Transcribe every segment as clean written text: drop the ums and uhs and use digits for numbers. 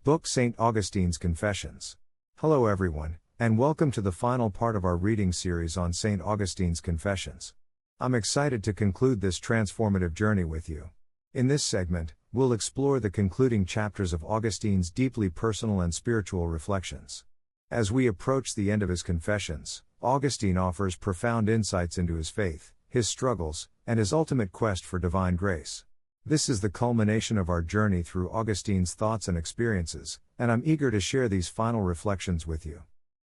Book St. Augustine's Confessions. Hello everyone, and welcome to the final part of our reading series on St. Augustine's Confessions. I'm excited to conclude this transformative journey with you. In this segment, we'll explore the concluding chapters of Augustine's deeply personal and spiritual reflections. As we approach the end of his Confessions, Augustine offers profound insights into his faith, his struggles, and his ultimate quest for divine grace. This is the culmination of our journey through Augustine's thoughts and experiences, and I'm eager to share these final reflections with you.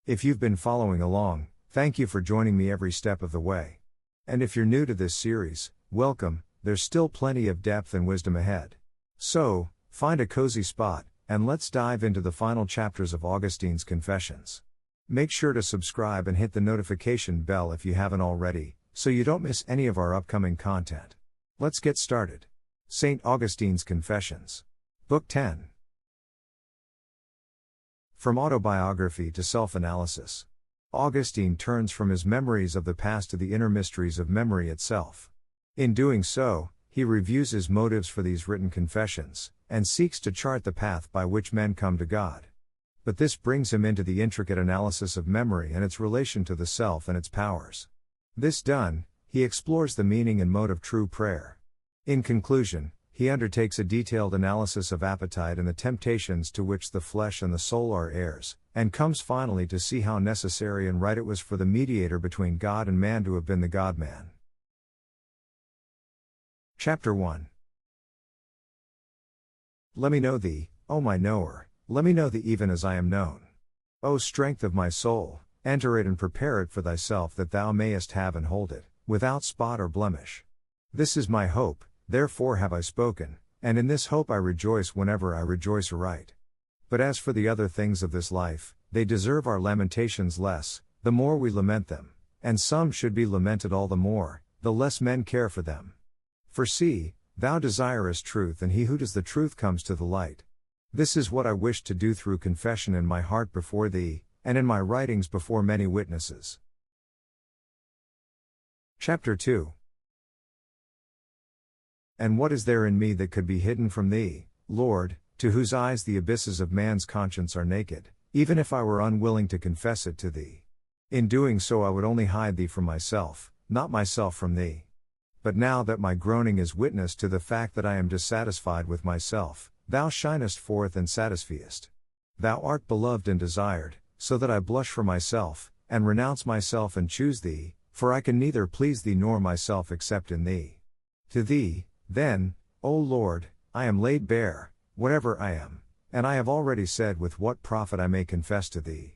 If you've been following along, thank you for joining me every step of the way. And if you're new to this series, welcome, there's still plenty of depth and wisdom ahead. So, find a cozy spot, and let's dive into the final chapters of Augustine's Confessions. Make sure to subscribe and hit the notification bell if you haven't already, so you don't miss any of our upcoming content. Let's get started. St. Augustine's Confessions. Book 10. From autobiography to self-analysis. Augustine turns from his memories of the past to the inner mysteries of memory itself. In doing so, he reviews his motives for these written confessions, and seeks to chart the path by which men come to God. But this brings him into the intricate analysis of memory and its relation to the self and its powers. This done, he explores the meaning and mode of true prayer. In conclusion, he undertakes a detailed analysis of appetite and the temptations to which the flesh and the soul are heirs, and comes finally to see how necessary and right it was for the mediator between God and man to have been the God-man. Chapter 1. Let me know thee, O my knower, let me know thee even as I am known. O strength of my soul, enter it and prepare it for thyself that thou mayest have and hold it, without spot or blemish. This is my hope, therefore have I spoken, and in this hope I rejoice whenever I rejoice aright. But as for the other things of this life, they deserve our lamentations less, the more we lament them, and some should be lamented all the more, the less men care for them. For see, thou desirest truth, and he who does the truth comes to the light. This is what I wish to do through confession in my heart before thee, and in my writings before many witnesses. Chapter 2. And what is there in me that could be hidden from thee, Lord, to whose eyes the abysses of man's conscience are naked, even if I were unwilling to confess it to thee? In doing so I would only hide thee from myself, not myself from thee. But now that my groaning is witness to the fact that I am dissatisfied with myself, thou shinest forth and satisfiest. Thou art beloved and desired, so that I blush for myself, and renounce myself and choose thee, for I can neither please thee nor myself except in thee. To thee, then, O Lord, I am laid bare, whatever I am, and I have already said with what profit I may confess to thee.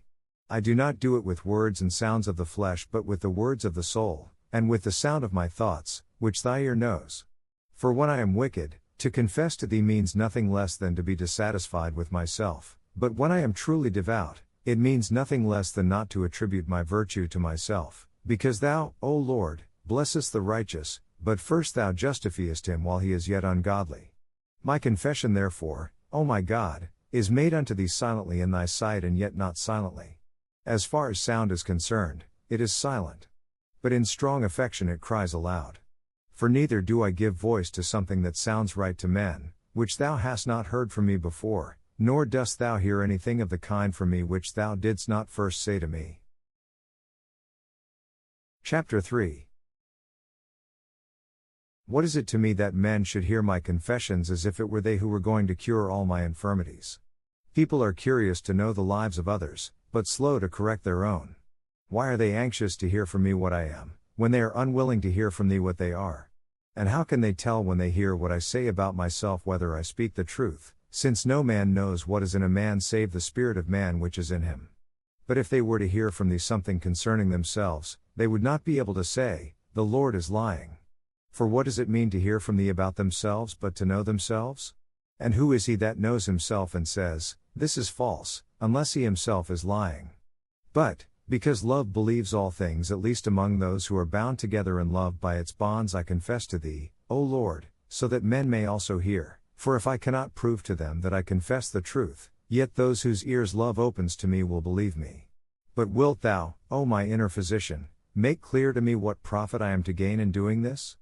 I do not do it with words and sounds of the flesh but with the words of the soul, and with the sound of my thoughts, which thy ear knows. For when I am wicked, to confess to thee means nothing less than to be dissatisfied with myself, but when I am truly devout, it means nothing less than not to attribute my virtue to myself, because thou, O Lord, blessest the righteous, but first thou justifiest him while he is yet ungodly. My confession therefore, O my God, is made unto thee silently in thy sight and yet not silently. As far as sound is concerned, it is silent. But in strong affection it cries aloud. For neither do I give voice to something that sounds right to men, which thou hast not heard from me before, nor dost thou hear anything of the kind from me which thou didst not first say to me. Chapter 3. What is it to me that men should hear my confessions as if it were they who were going to cure all my infirmities? People are curious to know the lives of others, but slow to correct their own. Why are they anxious to hear from me what I am, when they are unwilling to hear from thee what they are? And how can they tell when they hear what I say about myself whether I speak the truth, since no man knows what is in a man save the spirit of man which is in him? But if they were to hear from thee something concerning themselves, they would not be able to say, the Lord is lying. For what does it mean to hear from thee about themselves but to know themselves? And who is he that knows himself and says, this is false, unless he himself is lying? But, because love believes all things, at least among those who are bound together in love by its bonds, I confess to thee, O Lord, so that men may also hear. For if I cannot prove to them that I confess the truth, yet those whose ears love opens to me will believe me. But wilt thou, O my inner physician, make clear to me what profit I am to gain in doing this?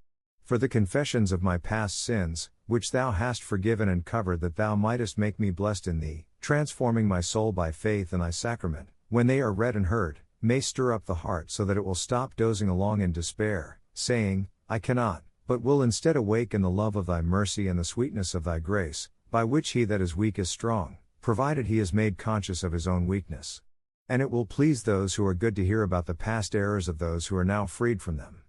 For the confessions of my past sins, which thou hast forgiven and covered that thou mightest make me blessed in thee, transforming my soul by faith in thy sacrament, when they are read and heard, may stir up the heart so that it will stop dozing along in despair, saying, I cannot, but will instead awake in the love of thy mercy and the sweetness of thy grace, by which he that is weak is strong, provided he is made conscious of his own weakness. And it will please those who are good to hear about the past errors of those who are now freed from them.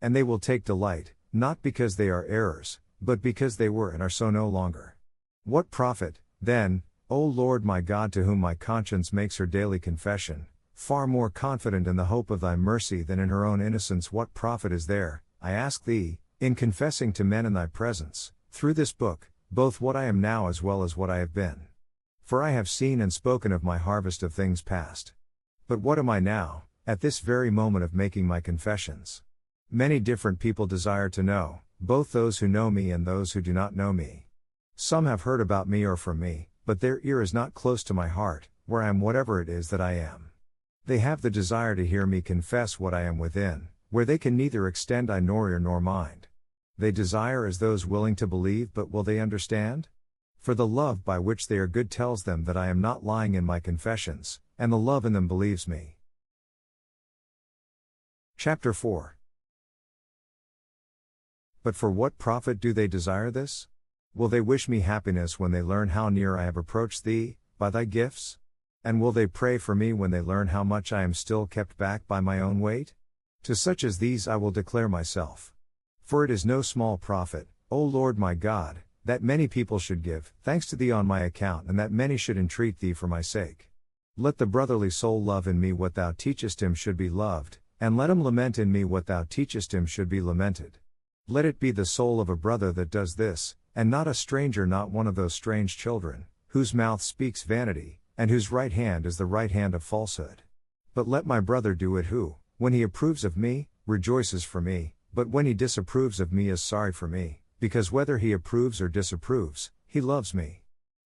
And they will take delight, not because they are errors, but because they were and are so no longer. What profit, then, O Lord my God, to whom my conscience makes her daily confession, far more confident in the hope of thy mercy than in her own innocence, what profit is there, I ask thee, in confessing to men in thy presence, through this book, both what I am now as well as what I have been? For I have seen and spoken of my harvest of things past. But what am I now, at this very moment of making my confessions? Many different people desire to know, both those who know me and those who do not know me. Some have heard about me or from me, but their ear is not close to my heart, where I am whatever it is that I am. They have the desire to hear me confess what I am within, where they can neither extend eye nor ear nor mind. They desire as those willing to believe, but will they understand? For the love by which they are good tells them that I am not lying in my confessions, and the love in them believes me. Chapter 4. But for what profit do they desire this? Will they wish me happiness when they learn how near I have approached thee, by thy gifts? And will they pray for me when they learn how much I am still kept back by my own weight? To such as these I will declare myself. For it is no small profit, O Lord my God, that many people should give thanks to thee on my account, and that many should entreat thee for my sake. Let the brotherly soul love in me what thou teachest him should be loved, and let him lament in me what thou teachest him should be lamented. Let it be the soul of a brother that does this, and not a stranger, not one of those strange children, whose mouth speaks vanity, and whose right hand is the right hand of falsehood. But let my brother do it who, when he approves of me, rejoices for me, but when he disapproves of me is sorry for me, because whether he approves or disapproves, he loves me.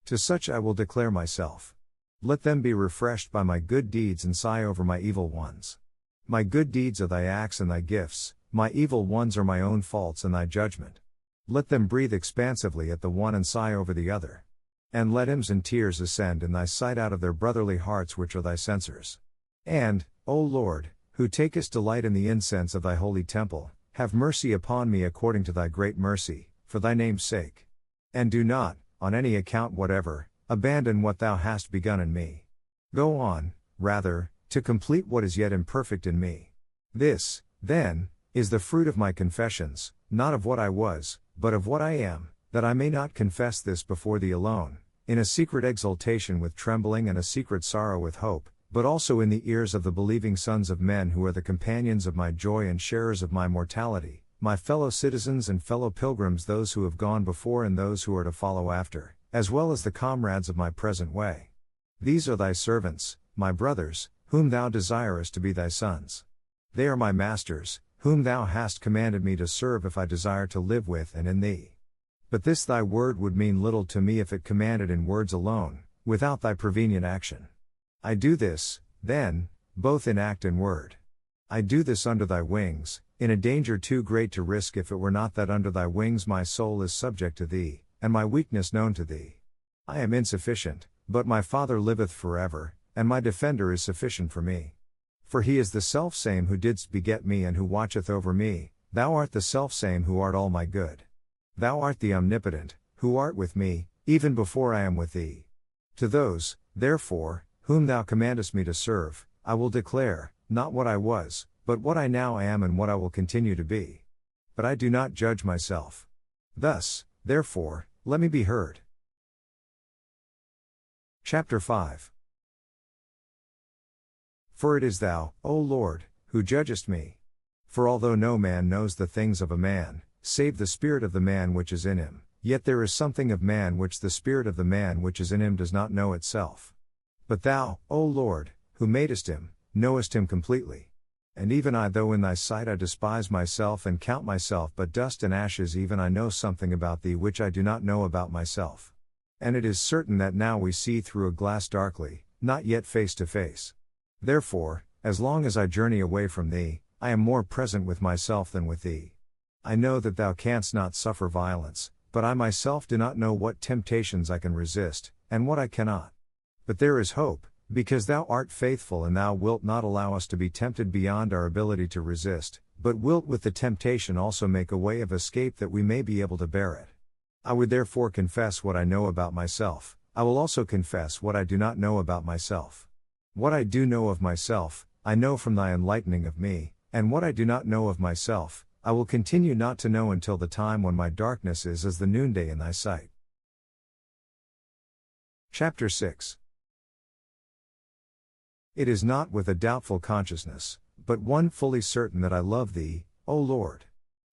To such I will declare myself. Let them be refreshed by my good deeds and sigh over my evil ones. My good deeds are thy acts and thy gifts, my evil ones are my own faults and thy judgment. Let them breathe expansively at the one and sigh over the other. And let hymns and tears ascend in thy sight out of their brotherly hearts which are thy censers. And, O Lord, who takest delight in the incense of thy holy temple, have mercy upon me according to thy great mercy, for thy name's sake. And do not, on any account whatever, abandon what thou hast begun in me. Go on, rather, to complete what is yet imperfect in me. This, then, is the fruit of my confessions, not of what I was, but of what I am, that I may not confess this before thee alone, in a secret exultation with trembling and a secret sorrow with hope, but also in the ears of the believing sons of men who are the companions of my joy and sharers of my mortality, my fellow citizens and fellow pilgrims, those who have gone before and those who are to follow after, as well as the comrades of my present way. These are thy servants, my brothers, whom thou desirest to be thy sons. They are my masters, whom thou hast commanded me to serve if I desire to live with and in thee. But this thy word would mean little to me if it commanded in words alone, without thy prevenient action. I do this, then, both in act and word. I do this under thy wings, in a danger too great to risk if it were not that under thy wings my soul is subject to thee, and my weakness known to thee. I am insufficient, but my Father liveth forever, and my defender is sufficient for me. For he is the selfsame who didst beget me and who watcheth over me, thou art the selfsame who art all my good. Thou art the omnipotent, who art with me, even before I am with thee. To those, therefore, whom thou commandest me to serve, I will declare, not what I was, but what I now am and what I will continue to be. But I do not judge myself. Thus, therefore, let me be heard. Chapter 5. For it is thou, O Lord, who judgest me. For although no man knows the things of a man, save the spirit of the man which is in him, yet there is something of man which the spirit of the man which is in him does not know itself. But thou, O Lord, who madest him, knowest him completely. And even I, though in thy sight I despise myself and count myself but dust and ashes, even I know something about thee which I do not know about myself. And it is certain that now we see through a glass darkly, not yet face to face. Therefore, as long as I journey away from thee, I am more present with myself than with thee. I know that thou canst not suffer violence, but I myself do not know what temptations I can resist, and what I cannot. But there is hope, because thou art faithful and thou wilt not allow us to be tempted beyond our ability to resist, but wilt with the temptation also make a way of escape that we may be able to bear it. I would therefore confess what I know about myself. I will also confess what I do not know about myself. What I do know of myself, I know from thy enlightening of me, and what I do not know of myself, I will continue not to know until the time when my darkness is as the noonday in thy sight. Chapter 6. It is not with a doubtful consciousness, but one fully certain that I love thee, O Lord.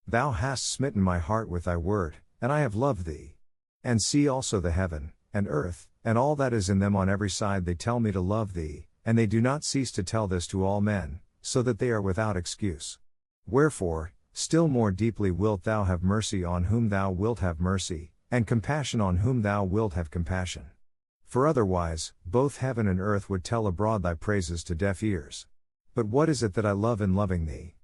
Thou hast smitten my heart with thy word, and I have loved thee. And see also the heaven, and earth, and all that is in them on every side they tell me to love thee, and they do not cease to tell this to all men, so that they are without excuse. Wherefore, still more deeply wilt thou have mercy on whom thou wilt have mercy, and compassion on whom thou wilt have compassion. For otherwise, both heaven and earth would tell abroad thy praises to deaf ears. But what is it that I love in loving thee?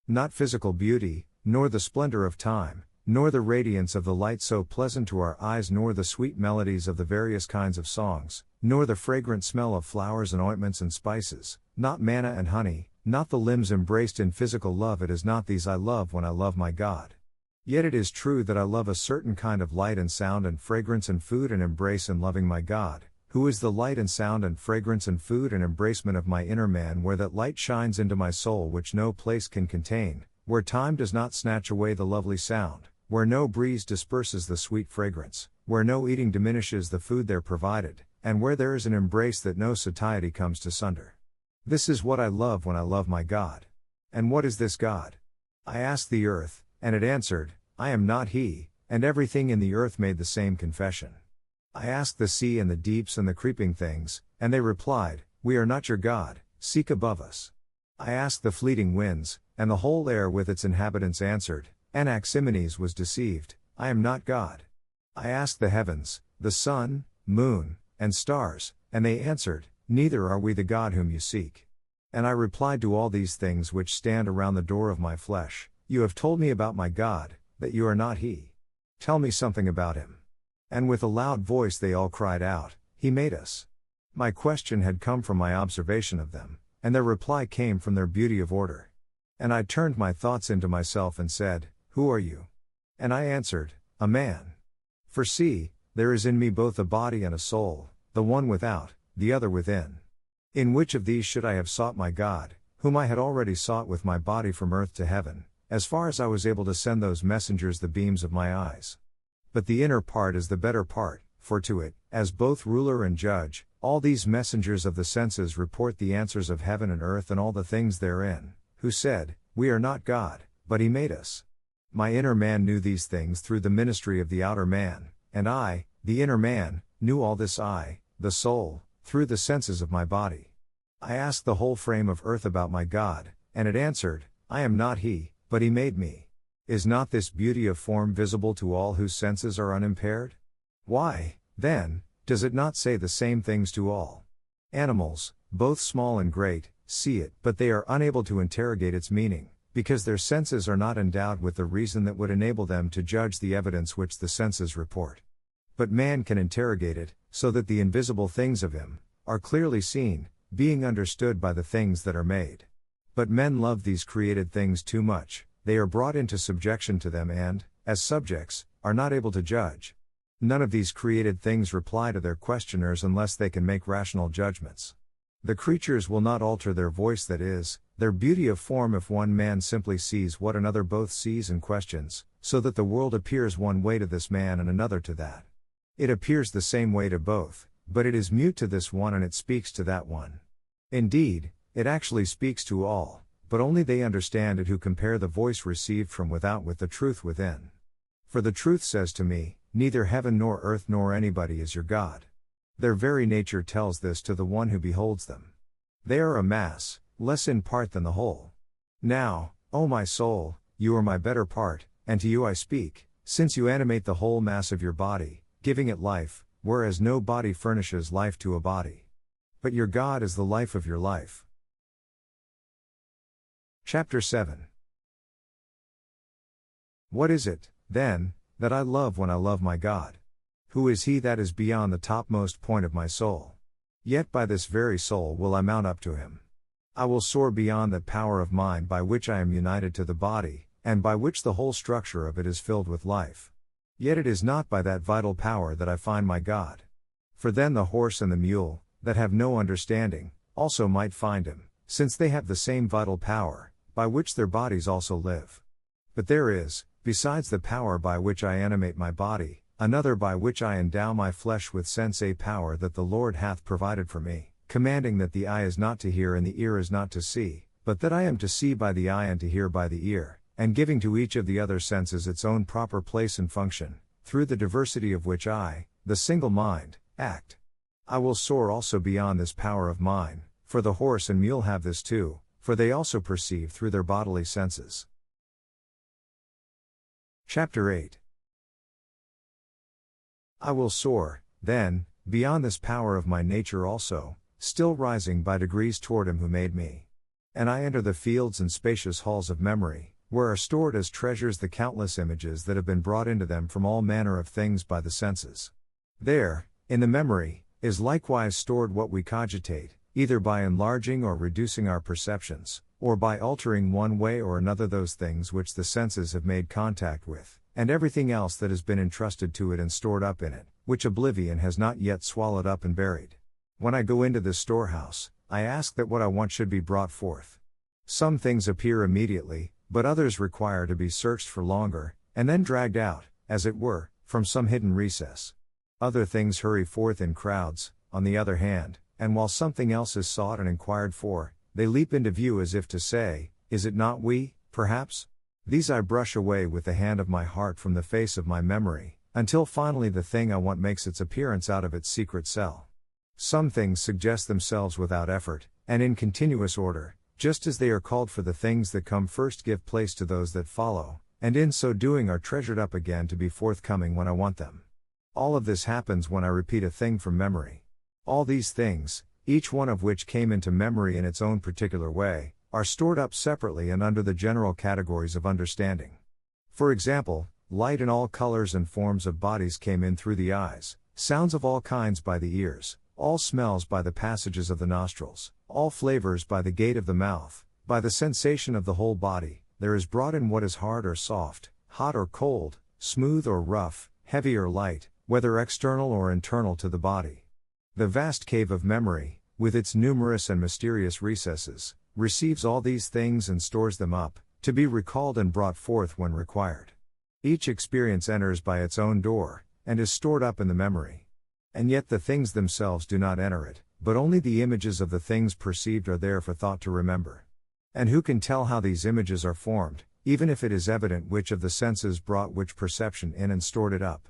Not physical beauty, nor the splendor of time, nor the radiance of the light so pleasant to our eyes, nor the sweet melodies of the various kinds of songs, nor the fragrant smell of flowers and ointments and spices, not manna and honey, not the limbs embraced in physical love. It is not these I love when I love my God. Yet it is true that I love a certain kind of light and sound and fragrance and food and embrace in loving my God, who is the light and sound and fragrance and food and embracement of my inner man, where that light shines into my soul which no place can contain, where time does not snatch away the lovely sound, where no breeze disperses the sweet fragrance, where no eating diminishes the food there provided, and where there is an embrace that no satiety comes to sunder. This is what I love when I love my God. And what is this God? I asked the earth, and it answered, I am not he, and everything in the earth made the same confession. I asked the sea and the deeps and the creeping things, and they replied, We are not your God, seek above us. I asked the fleeting winds, and the whole air with its inhabitants answered, Anaximenes was deceived, I am not God. I asked the heavens, the sun, moon, and stars, and they answered, Neither are we the God whom you seek. And I replied to all these things which stand around the door of my flesh, You have told me about my God, that you are not he. Tell me something about him. And with a loud voice they all cried out, He made us. My question had come from my observation of them, and their reply came from their beauty of order. And I turned my thoughts into myself and said, Who are you? And I answered, A man. For see, there is in me both a body and a soul, the one without, the other within. In which of these should I have sought my God, whom I had already sought with my body from earth to heaven, as far as I was able to send those messengers the beams of my eyes? But the inner part is the better part, for to it, as both ruler and judge, all these messengers of the senses report the answers of heaven and earth and all the things therein, who said, We are not God, but he made us. My inner man knew these things through the ministry of the outer man, and I, the inner man, knew all this I, the soul, through the senses of my body. I asked the whole frame of earth about my God, and it answered, I am not he, but he made me. Is not this beauty of form visible to all whose senses are unimpaired? Why, then, does it not say the same things to all? Animals, both small and great, see it, but they are unable to interrogate its meaning, because their senses are not endowed with the reason that would enable them to judge the evidence which the senses report. But man can interrogate it, so that the invisible things of him are clearly seen, being understood by the things that are made. But men love these created things too much, they are brought into subjection to them and, as subjects, are not able to judge. None of these created things reply to their questioners unless they can make rational judgments. The creatures will not alter their voice, that is, their beauty of form, if one man simply sees what another both sees and questions, so that the world appears one way to this man and another to that. It appears the same way to both, but it is mute to this one and it speaks to that one. Indeed, it actually speaks to all, but only they understand it who compare the voice received from without with the truth within. For the truth says to me, Neither heaven nor earth nor anybody is your God. Their very nature tells this to the one who beholds them. They are a mass, less in part than the whole. Now, O my soul, you are my better part, and to you I speak, since you animate the whole mass of your body, giving it life, whereas no body furnishes life to a body. But your God is the life of your life. Chapter 7. What is it, then, that I love when I love my God? Who is he that is beyond the topmost point of my soul? Yet by this very soul will I mount up to him. I will soar beyond that power of mind by which I am united to the body, and by which the whole structure of it is filled with life. Yet it is not by that vital power that I find my God. For then the horse and the mule, that have no understanding, also might find him, since they have the same vital power, by which their bodies also live. But there is, besides the power by which I animate my body, another by which I endow my flesh with sense, a power that the Lord hath provided for me, commanding that the eye is not to hear and the ear is not to see, but that I am to see by the eye and to hear by the ear, and giving to each of the other senses its own proper place and function, through the diversity of which I, the single mind, act. I will soar also beyond this power of mine, for the horse and mule have this too, for they also perceive through their bodily senses. Chapter 8. I will soar, then, beyond this power of my nature also, still rising by degrees toward him who made me. And I enter the fields and spacious halls of memory, where are stored as treasures the countless images that have been brought into them from all manner of things by the senses. There, in the memory, is likewise stored what we cogitate, either by enlarging or reducing our perceptions, or by altering one way or another those things which the senses have made contact with, and everything else that has been entrusted to it and stored up in it, which oblivion has not yet swallowed up and buried. When I go into this storehouse, I ask that what I want should be brought forth. Some things appear immediately, but others require to be searched for longer, and then dragged out, as it were, from some hidden recess. Other things hurry forth in crowds, on the other hand, and while something else is sought and inquired for, they leap into view as if to say, "Is it not we, perhaps?" These I brush away with the hand of my heart from the face of my memory, until finally the thing I want makes its appearance out of its secret cell. Some things suggest themselves without effort, and in continuous order, just as they are called for the things that come first give place to those that follow, and in so doing are treasured up again to be forthcoming when I want them. All of this happens when I repeat a thing from memory. All these things, each one of which came into memory in its own particular way, are stored up separately and under the general categories of understanding. For example, light in all colors and forms of bodies came in through the eyes, sounds of all kinds by the ears, all smells by the passages of the nostrils, all flavors by the gate of the mouth, by the sensation of the whole body. There is brought in what is hard or soft, hot or cold, smooth or rough, heavy or light, whether external or internal to the body. The vast cave of memory, with its numerous and mysterious recesses, receives all these things and stores them up, to be recalled and brought forth when required. Each experience enters by its own door, and is stored up in the memory. And yet the things themselves do not enter it, but only the images of the things perceived are there for thought to remember. And who can tell how these images are formed, even if it is evident which of the senses brought which perception in and stored it up?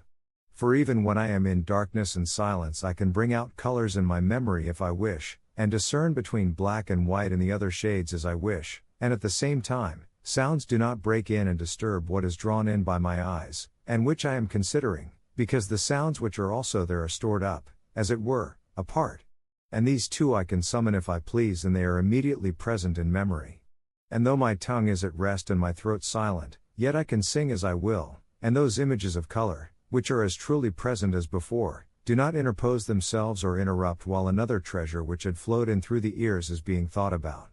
For even when I am in darkness and silence I can bring out colors in my memory if I wish, and discern between black and white and the other shades as I wish, and at the same time, sounds do not break in and disturb what is drawn in by my eyes, and which I am considering, because the sounds which are also there are stored up, as it were, apart. And these too I can summon if I please, and they are immediately present in memory. And though my tongue is at rest and my throat silent, yet I can sing as I will, and those images of color, which are as truly present as before, do not interpose themselves or interrupt while another treasure which had flowed in through the ears is being thought about.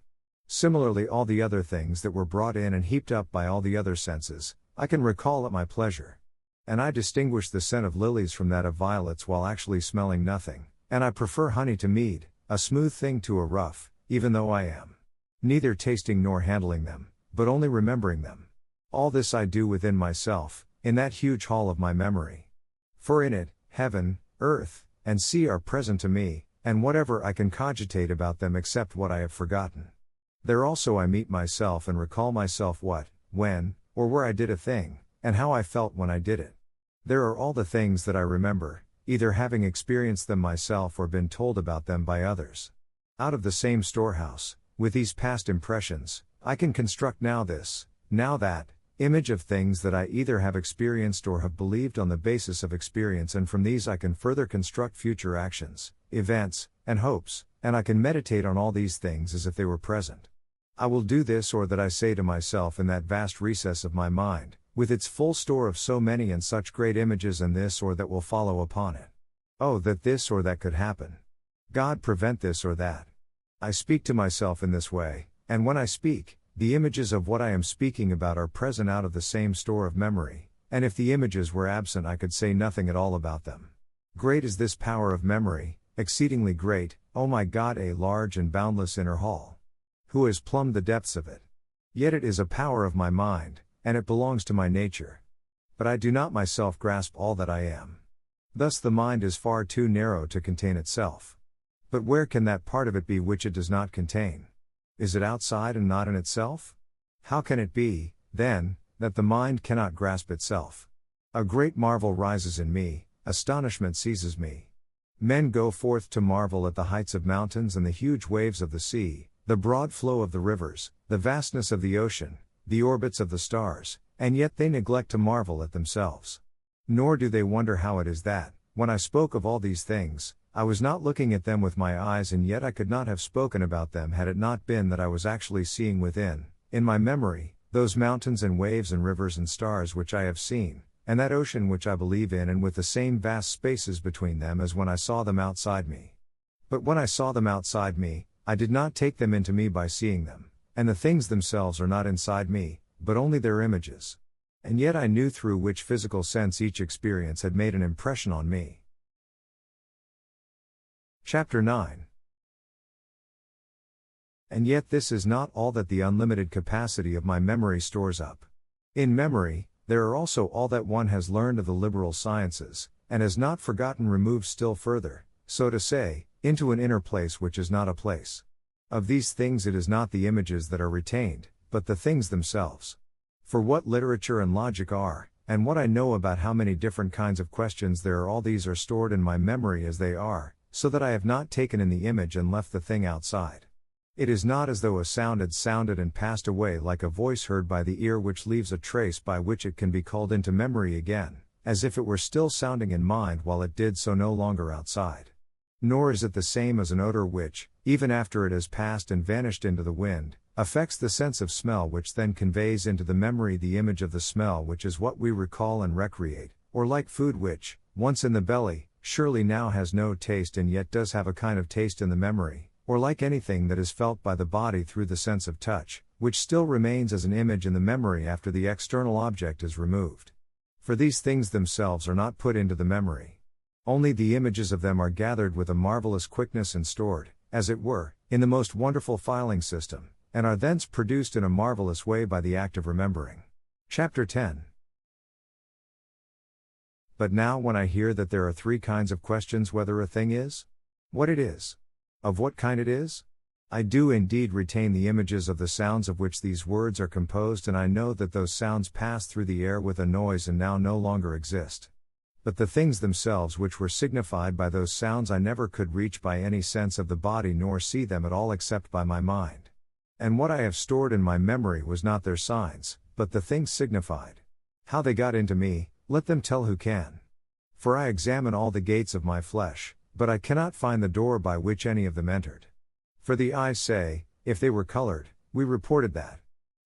Similarly all the other things that were brought in and heaped up by all the other senses, I can recall at my pleasure. And I distinguish the scent of lilies from that of violets while actually smelling nothing, and I prefer honey to mead, a smooth thing to a rough, even though I am neither tasting nor handling them, but only remembering them. All this I do within myself, in that huge hall of my memory. For in it, heaven, earth, and sea are present to me, and whatever I can cogitate about them except what I have forgotten. There also I meet myself and recall myself what, when, or where I did a thing, and how I felt when I did it. There are all the things that I remember, either having experienced them myself or been told about them by others. Out of the same storehouse, with these past impressions, I can construct now this, now that, image of things that I either have experienced or have believed on the basis of experience, and from these I can further construct future actions, events, and hopes, and I can meditate on all these things as if they were present. I will do this or that I say to myself in that vast recess of my mind, with its full store of so many and such great images, and this or that will follow upon it. Oh, that this or that could happen! God prevent this or that. I speak to myself in this way, and when I speak, the images of what I am speaking about are present out of the same store of memory, and if the images were absent I could say nothing at all about them. Great is this power of memory, exceedingly great, O my God, a large and boundless inner hall. Who has plumbed the depths of it? Yet it is a power of my mind, and it belongs to my nature. But I do not myself grasp all that I am. Thus the mind is far too narrow to contain itself. But where can that part of it be which it does not contain? Is it outside and not in itself? How can it be, then, that the mind cannot grasp itself? A great marvel rises in me, astonishment seizes me. Men go forth to marvel at the heights of mountains and the huge waves of the sea, the broad flow of the rivers, the vastness of the ocean, the orbits of the stars, and yet they neglect to marvel at themselves. Nor do they wonder how it is that, when I spoke of all these things, I was not looking at them with my eyes, and yet I could not have spoken about them had it not been that I was actually seeing within, in my memory, those mountains and waves and rivers and stars which I have seen, and that ocean which I believe in, and with the same vast spaces between them as when I saw them outside me. But when I saw them outside me, I did not take them into me by seeing them, and the things themselves are not inside me, but only their images. And yet I knew through which physical sense each experience had made an impression on me. Chapter 9. And yet this is not all that the unlimited capacity of my memory stores up. In memory, there are also all that one has learned of the liberal sciences, and has not forgotten removed still further, so to say, into an inner place which is not a place. Of these things it is not the images that are retained, but the things themselves. For what literature and logic are, and what I know about how many different kinds of questions there are, all these are stored in my memory as they are, so that I have not taken in the image and left the thing outside. It is not as though a sound had sounded and passed away like a voice heard by the ear which leaves a trace by which it can be called into memory again, as if it were still sounding in mind while it did so no longer outside. Nor is it the same as an odor which, even after it has passed and vanished into the wind, affects the sense of smell, which then conveys into the memory the image of the smell, which is what we recall and recreate, or like food which, once in the belly, surely now has no taste and yet does have a kind of taste in the memory, or like anything that is felt by the body through the sense of touch, which still remains as an image in the memory after the external object is removed. For these things themselves are not put into the memory. Only the images of them are gathered with a marvelous quickness and stored, as it were, in the most wonderful filing system, and are thence produced in a marvelous way by the act of remembering. Chapter 10. But now when I hear that there are three kinds of questions whether a thing is, what it is, of what kind it is, I do indeed retain the images of the sounds of which these words are composed, and I know that those sounds pass through the air with a noise and now no longer exist. But the things themselves which were signified by those sounds I never could reach by any sense of the body nor see them at all except by my mind. And what I have stored in my memory was not their signs, but the things signified. How they got into me, let them tell who can. For I examine all the gates of my flesh, but I cannot find the door by which any of them entered. For the eyes say, if they were colored, we reported that.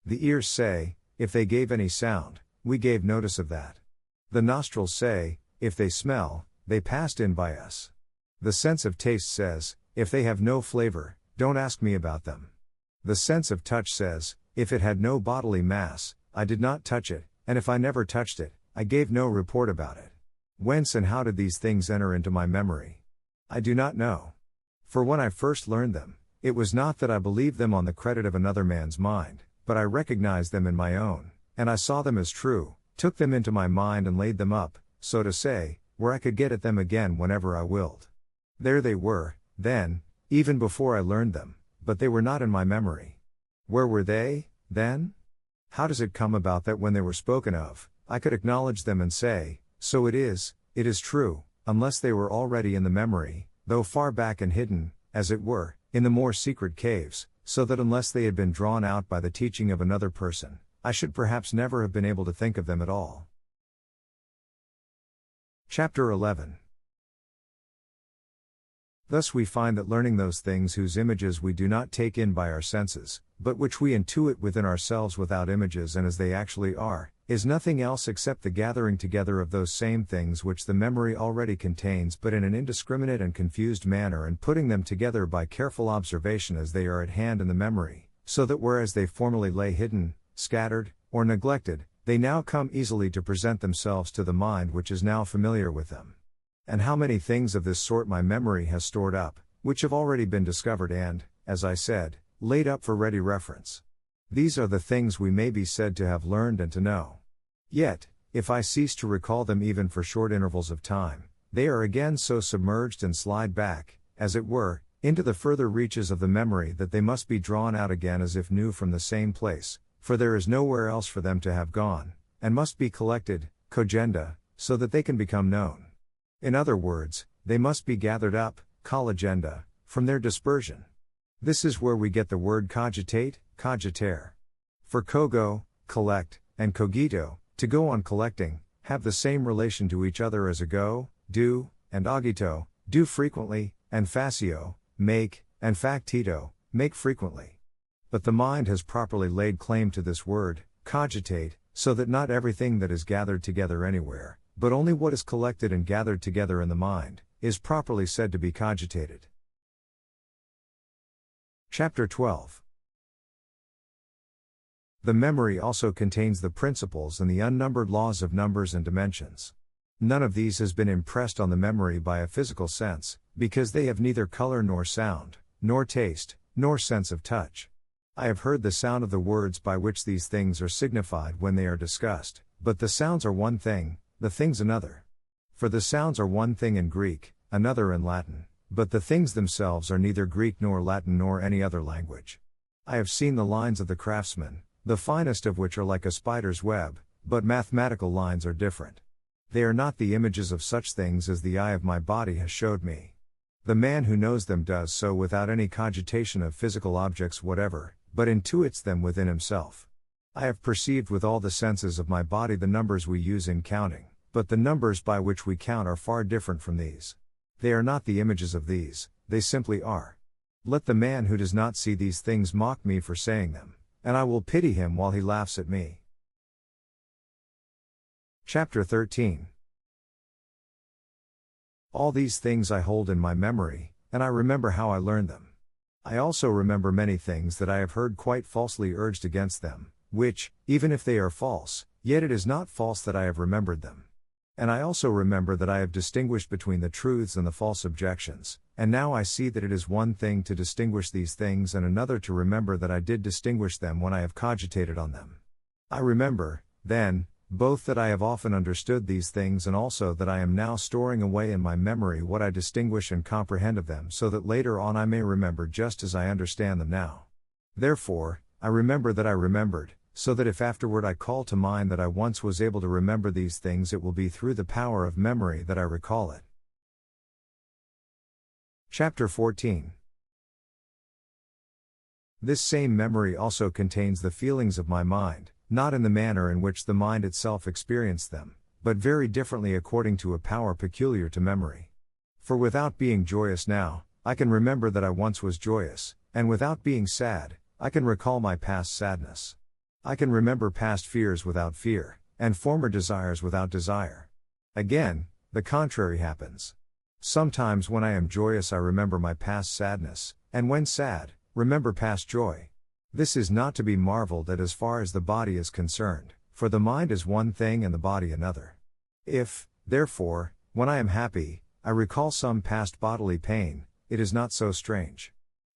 The ears say, if they gave any sound, we gave notice of that. The nostrils say, if they smell, they passed in by us. The sense of taste says, if they have no flavor, don't ask me about them. The sense of touch says, if it had no bodily mass, I did not touch it, and if I never touched it, I gave no report about it. Whence and how did these things enter into my memory? I do not know. For when I first learned them, it was not that I believed them on the credit of another man's mind, but I recognized them in my own, and I saw them as true, took them into my mind and laid them up, so to say, where I could get at them again whenever I willed. There they were, then, even before I learned them, but they were not in my memory. Where were they, then? How does it come about that when they were spoken of, I could acknowledge them and say, so it is true, unless they were already in the memory, though far back and hidden, as it were, in the more secret caves, so that unless they had been drawn out by the teaching of another person, I should perhaps never have been able to think of them at all. Chapter 11. Thus we find that learning those things whose images we do not take in by our senses, but which we intuit within ourselves without images and as they actually are, is nothing else except the gathering together of those same things which the memory already contains, but in an indiscriminate and confused manner, and putting them together by careful observation as they are at hand in the memory, so that whereas they formerly lay hidden, scattered, or neglected, they now come easily to present themselves to the mind which is now familiar with them. And how many things of this sort my memory has stored up, which have already been discovered and, as I said, laid up for ready reference. These are the things we may be said to have learned and to know. Yet, if I cease to recall them even for short intervals of time, they are again so submerged and slide back, as it were, into the further reaches of the memory that they must be drawn out again as if new from the same place, for there is nowhere else for them to have gone, and must be collected, cogenda, so that they can become known. In other words, they must be gathered up, colligenda, from their dispersion. This is where we get the word cogitate, cogitare. For cogo, collect, and cogito, to go on collecting, have the same relation to each other as ago, do, and agito, do frequently, and facio, make, and factito, make frequently. But the mind has properly laid claim to this word, cogitate, so that not everything that is gathered together anywhere, but only what is collected and gathered together in the mind, is properly said to be cogitated. Chapter 12. The memory also contains the principles and the unnumbered laws of numbers and dimensions. None of these has been impressed on the memory by a physical sense, because they have neither color nor sound, nor taste, nor sense of touch. I have heard the sound of the words by which these things are signified when they are discussed, but the sounds are one thing, the things another. For the sounds are one thing in Greek, another in Latin, but the things themselves are neither Greek nor Latin nor any other language. I have seen the lines of the craftsman, the finest of which are like a spider's web, but mathematical lines are different. They are not the images of such things as the eye of my body has showed me. The man who knows them does so without any cogitation of physical objects whatever, but intuits them within himself. I have perceived with all the senses of my body the numbers we use in counting, but the numbers by which we count are far different from these. They are not the images of these, they simply are. Let the man who does not see these things mock me for saying them, and I will pity him while he laughs at me. Chapter 13. All these things I hold in my memory, and I remember how I learned them. I also remember many things that I have heard quite falsely urged against them, which, even if they are false, yet it is not false that I have remembered them. And I also remember that I have distinguished between the truths and the false objections, and now I see that it is one thing to distinguish these things and another to remember that I did distinguish them when I have cogitated on them. I remember, then, both that I have often understood these things and also that I am now storing away in my memory what I distinguish and comprehend of them, so that later on I may remember just as I understand them now. Therefore, I remember that I remembered, so that if afterward I call to mind that I once was able to remember these things, it will be through the power of memory that I recall it. Chapter 14. This same memory also contains the feelings of my mind, not in the manner in which the mind itself experienced them, but very differently according to a power peculiar to memory. For without being joyous now, I can remember that I once was joyous, and without being sad, I can recall my past sadness. I can remember past fears without fear, and former desires without desire. Again, the contrary happens. Sometimes when I am joyous I remember my past sadness, and when sad, remember past joy. This is not to be marveled at as far as the body is concerned, for the mind is one thing and the body another. If, therefore, when I am happy, I recall some past bodily pain, it is not so strange.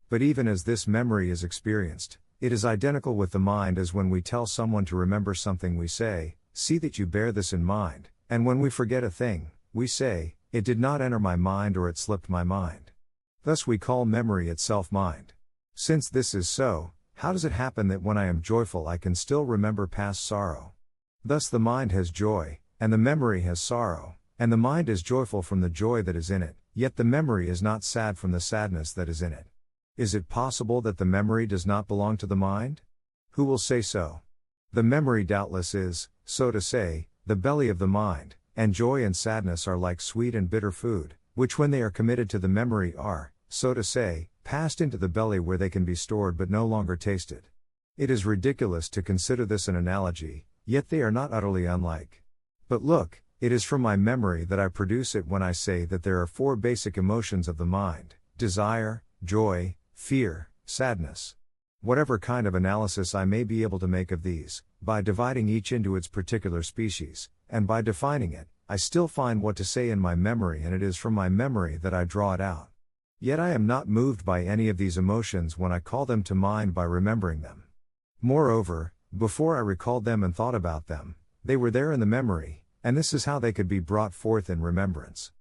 But even as this memory is experienced, it is identical with the mind as when we tell someone to remember something we say, "See that you bear this in mind," and when we forget a thing, we say, "It did not enter my mind or it slipped my mind." Thus we call memory itself mind. Since this is so, how does it happen that when I am joyful I can still remember past sorrow? Thus the mind has joy, and the memory has sorrow, and the mind is joyful from the joy that is in it, yet the memory is not sad from the sadness that is in it. Is it possible that the memory does not belong to the mind? Who will say so? The memory doubtless is, so to say, the belly of the mind, and joy and sadness are like sweet and bitter food, which when they are committed to the memory are, so to say, passed into the belly where they can be stored but no longer tasted. It is ridiculous to consider this an analogy, yet they are not utterly unlike. But look, it is from my memory that I produce it when I say that there are 4 basic emotions of the mind: desire, joy, fear, sadness. Whatever kind of analysis I may be able to make of these, by dividing each into its particular species, and by defining it, I still find what to say in my memory, and it is from my memory that I draw it out. Yet I am not moved by any of these emotions when I call them to mind by remembering them. Moreover, before I recalled them and thought about them, they were there in the memory, and this is how they could be brought forth in remembrance.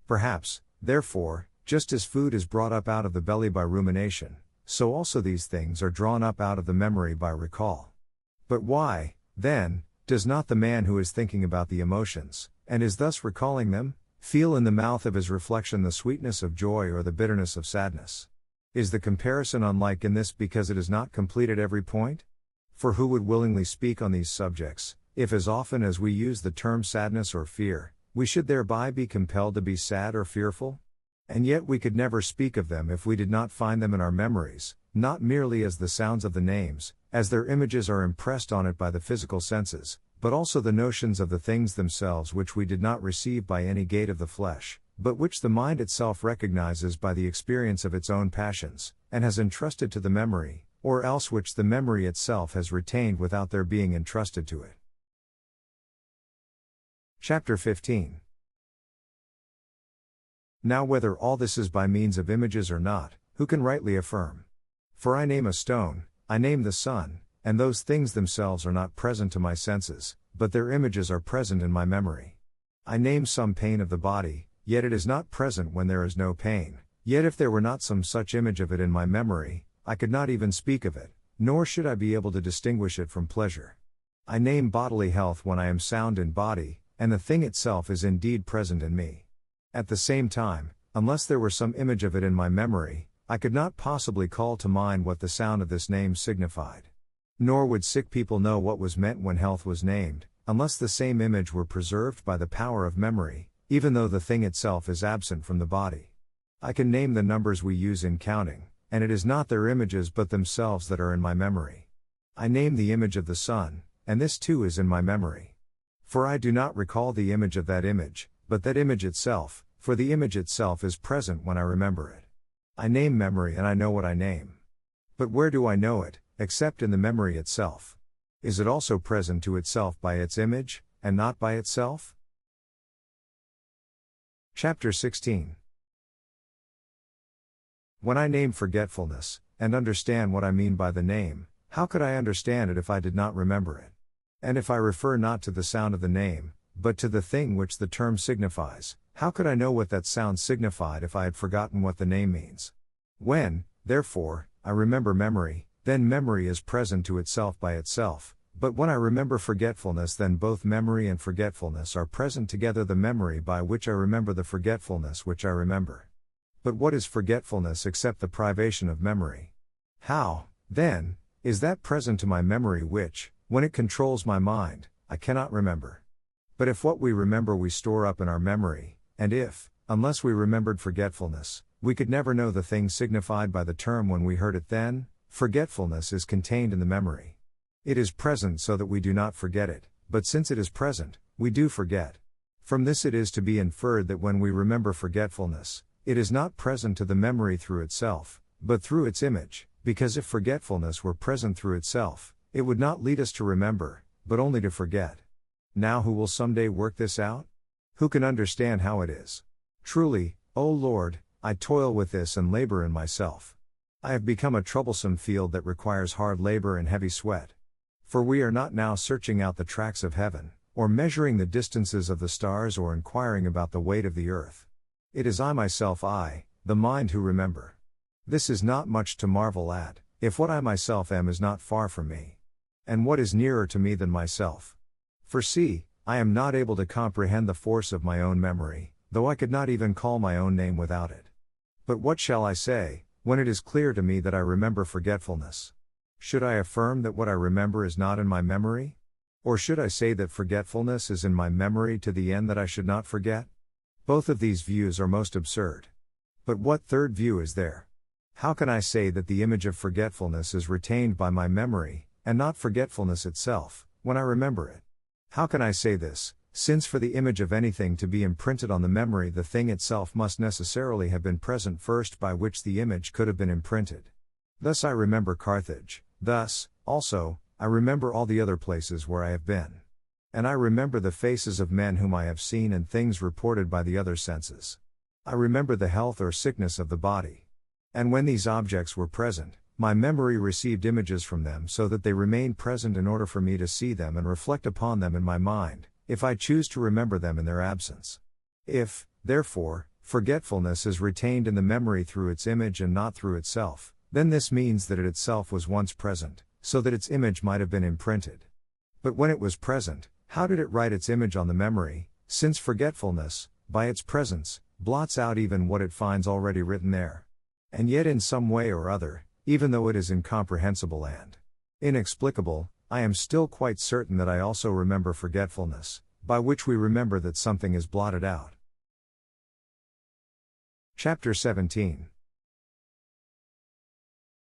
Perhaps, therefore, just as food is brought up out of the belly by rumination, so also these things are drawn up out of the memory by recall. But why, then, does not the man who is thinking about the emotions, and is thus recalling them, feel in the mouth of his reflection the sweetness of joy or the bitterness of sadness? Is the comparison unlike in this because it is not complete at every point? For who would willingly speak on these subjects, if as often as we use the term sadness or fear, we should thereby be compelled to be sad or fearful? And yet we could never speak of them if we did not find them in our memories, not merely as the sounds of the names, as their images are impressed on it by the physical senses, but also the notions of the things themselves which we did not receive by any gate of the flesh, but which the mind itself recognizes by the experience of its own passions, and has entrusted to the memory, or else which the memory itself has retained without their being entrusted to it. Chapter 15. Now whether all this is by means of images or not, who can rightly affirm? For I name a stone, I name the sun, and those things themselves are not present to my senses, but their images are present in my memory. I name some pain of the body, yet it is not present when there is no pain, yet if there were not some such image of it in my memory, I could not even speak of it, nor should I be able to distinguish it from pleasure. I name bodily health when I am sound in body, and the thing itself is indeed present in me. At the same time, unless there were some image of it in my memory, I could not possibly call to mind what the sound of this name signified. Nor would sick people know what was meant when health was named, unless the same image were preserved by the power of memory, even though the thing itself is absent from the body. I can name the numbers we use in counting, and it is not their images but themselves that are in my memory. I name the image of the sun, and this too is in my memory. For I do not recall the image of that image, but that image itself, for the image itself is present when I remember it. I name memory and I know what I name. But where do I know it, except in the memory itself? Is it also present to itself by its image, and not by itself? Chapter 16. When I name forgetfulness, and understand what I mean by the name, how could I understand it if I did not remember it? And if I refer not to the sound of the name, but to the thing which the term signifies, how could I know what that sound signified if I had forgotten what the name means? When, therefore, I remember memory, then memory is present to itself by itself, but when I remember forgetfulness, then both memory and forgetfulness are present together, the memory by which I remember the forgetfulness which I remember. But what is forgetfulness except the privation of memory? How, then, is that present to my memory which, when it controls my mind, I cannot remember? But if what we remember we store up in our memory, and if, unless we remembered forgetfulness, we could never know the thing signified by the term when we heard it, then, forgetfulness is contained in the memory. It is present so that we do not forget it, but since it is present, we do forget. From this it is to be inferred that when we remember forgetfulness, it is not present to the memory through itself, but through its image, because if forgetfulness were present through itself, it would not lead us to remember, but only to forget. Now who will someday work this out? Who can understand how it is? Truly, O Lord, I toil with this and labor in myself. I have become a troublesome field that requires hard labor and heavy sweat. For we are not now searching out the tracks of heaven, or measuring the distances of the stars, or inquiring about the weight of the earth. It is I myself, the mind, who remember. This is not much to marvel at, if what I myself am is not far from me. And what is nearer to me than myself? For see, I am not able to comprehend the force of my own memory, though I could not even call my own name without it. But what shall I say, when it is clear to me that I remember forgetfulness? Should I affirm that what I remember is not in my memory? Or should I say that forgetfulness is in my memory to the end that I should not forget? Both of these views are most absurd. But what third view is there? How can I say that the image of forgetfulness is retained by my memory, and not forgetfulness itself, when I remember it? How can I say this, since for the image of anything to be imprinted on the memory the thing itself must necessarily have been present first by which the image could have been imprinted. Thus I remember Carthage, thus, also, I remember all the other places where I have been. And I remember the faces of men whom I have seen and things reported by the other senses. I remember the health or sickness of the body. And when these objects were present, my memory received images from them so that they remained present in order for me to see them and reflect upon them in my mind, if I choose to remember them in their absence. If, therefore, forgetfulness is retained in the memory through its image and not through itself, then this means that it itself was once present, so that its image might have been imprinted. But when it was present, how did it write its image on the memory, since forgetfulness, by its presence, blots out even what it finds already written there? And yet in some way or other, even though it is incomprehensible and inexplicable, I am still quite certain that I also remember forgetfulness, by which we remember that something is blotted out. Chapter 17.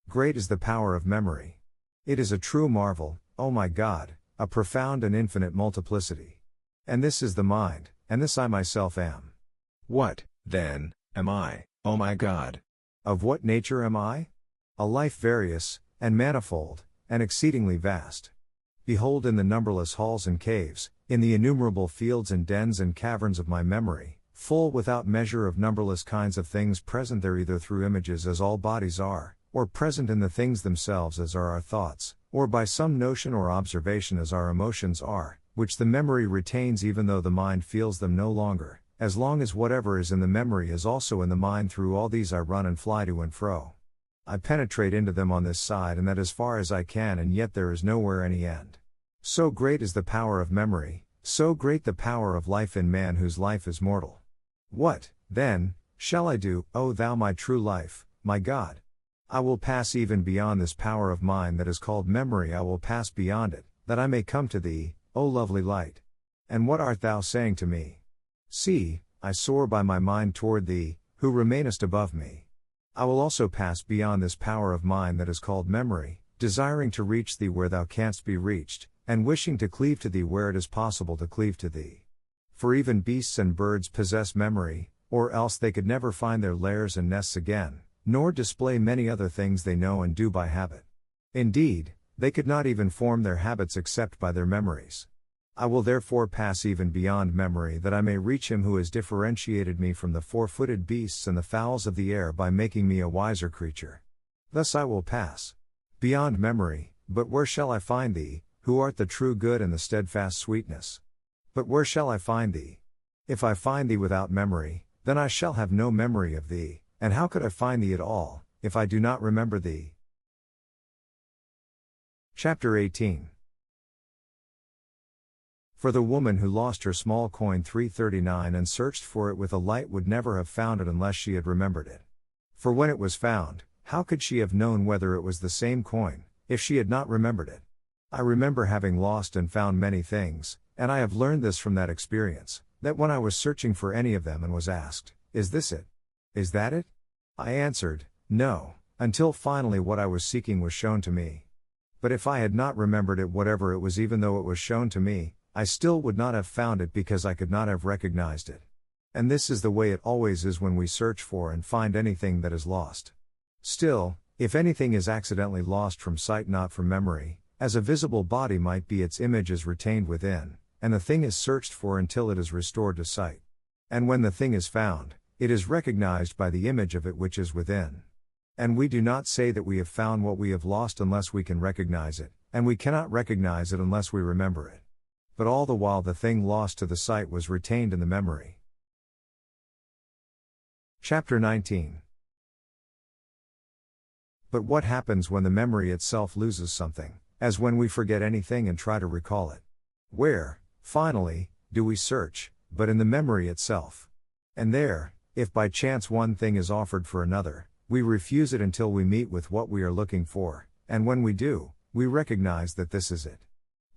Great is the power of memory. It is a true marvel, O my God, a profound and infinite multiplicity. And this is the mind, and this I myself am. What, then, am I, O my God? Of what nature am I? A life various, and manifold, and exceedingly vast. Behold, in the numberless halls and caves, in the innumerable fields and dens and caverns of my memory, full without measure of numberless kinds of things present there either through images as all bodies are, or present in the things themselves as are our thoughts, or by some notion or observation as our emotions are, which the memory retains even though the mind feels them no longer, as long as whatever is in the memory is also in the mind. Through all these I run and fly to and fro. I penetrate into them on this side and that as far as I can, and yet there is nowhere any end. So great is the power of memory, so great the power of life in man whose life is mortal. What, then, shall I do, O thou my true life, my God? I will pass even beyond this power of mine that is called memory. I will pass beyond it, that I may come to thee, O lovely light. And what art thou saying to me? See, I soar by my mind toward thee, who remainest above me. I will also pass beyond this power of mine that is called memory, desiring to reach thee where thou canst be reached, and wishing to cleave to thee where it is possible to cleave to thee. For even beasts and birds possess memory, or else they could never find their lairs and nests again, nor display many other things they know and do by habit. Indeed, they could not even form their habits except by their memories. I will therefore pass even beyond memory that I may reach him who has differentiated me from the four-footed beasts and the fowls of the air by making me a wiser creature. Thus I will pass beyond memory, but where shall I find thee, who art the true good and the steadfast sweetness? But where shall I find thee? If I find thee without memory, then I shall have no memory of thee, and how could I find thee at all, if I do not remember thee? Chapter 18. For the woman who lost her small coin 339 and searched for it with a light would never have found it unless she had remembered it. For when it was found, how could she have known whether it was the same coin, if she had not remembered it? I remember having lost and found many things, and I have learned this from that experience, that when I was searching for any of them and was asked, "Is this it? Is that it?" I answered, "No," until finally what I was seeking was shown to me. But if I had not remembered it, whatever it was, even though it was shown to me, I still would not have found it because I could not have recognized it. And this is the way it always is when we search for and find anything that is lost. Still, if anything is accidentally lost from sight, not from memory, as a visible body might be, its image is retained within, and the thing is searched for until it is restored to sight. And when the thing is found, it is recognized by the image of it which is within. And we do not say that we have found what we have lost unless we can recognize it, and we cannot recognize it unless we remember it. But all the while the thing lost to the sight was retained in the memory. Chapter 19. But what happens when the memory itself loses something, as when we forget anything and try to recall it? Where, finally, do we search, but in the memory itself? And there, if by chance one thing is offered for another, we refuse it until we meet with what we are looking for, and when we do, we recognize that this is it.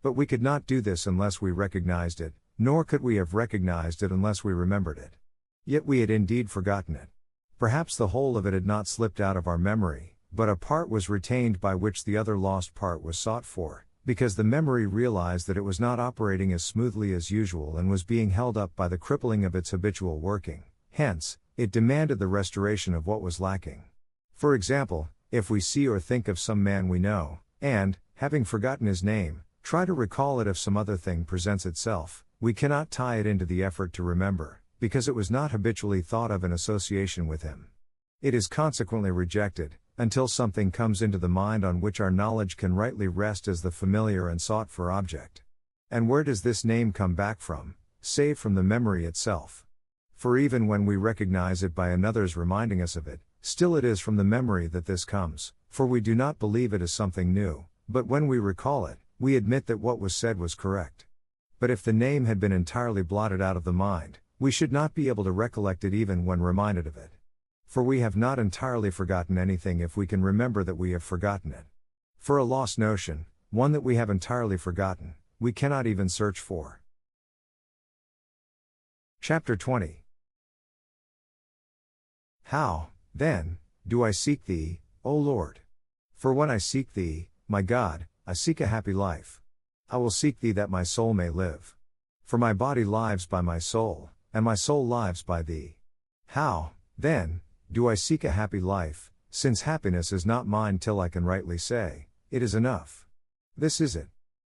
But we could not do this unless we recognized it, nor could we have recognized it unless we remembered it. Yet we had indeed forgotten it. Perhaps the whole of it had not slipped out of our memory, but a part was retained by which the other lost part was sought for, Because the memory realized that it was not operating as smoothly as usual and was being held up by the crippling of its habitual working. Hence, it demanded the restoration of what was lacking. For example, if we see or think of some man we know, and, having forgotten his name, try to recall it if some other thing presents itself, we cannot tie it into the effort to remember, because it was not habitually thought of in association with him. It is consequently rejected, until something comes into the mind on which our knowledge can rightly rest as the familiar and sought for object. And where does this name come back from, save from the memory itself? For even when we recognize it by another's reminding us of it, still it is from the memory that this comes, for we do not believe it as something new, but when we recall it, we admit that what was said was correct. But if the name had been entirely blotted out of the mind, we should not be able to recollect it even when reminded of it. For we have not entirely forgotten anything if we can remember that we have forgotten it. For a lost notion, one that we have entirely forgotten, we cannot even search for. Chapter 20. How, then, do I seek Thee, O Lord? For when I seek Thee, my God, I seek a happy life. I will seek Thee that my soul may live. For my body lives by my soul, and my soul lives by Thee. How, then, do I seek a happy life, since happiness is not mine till I can rightly say, it is enough? This is it.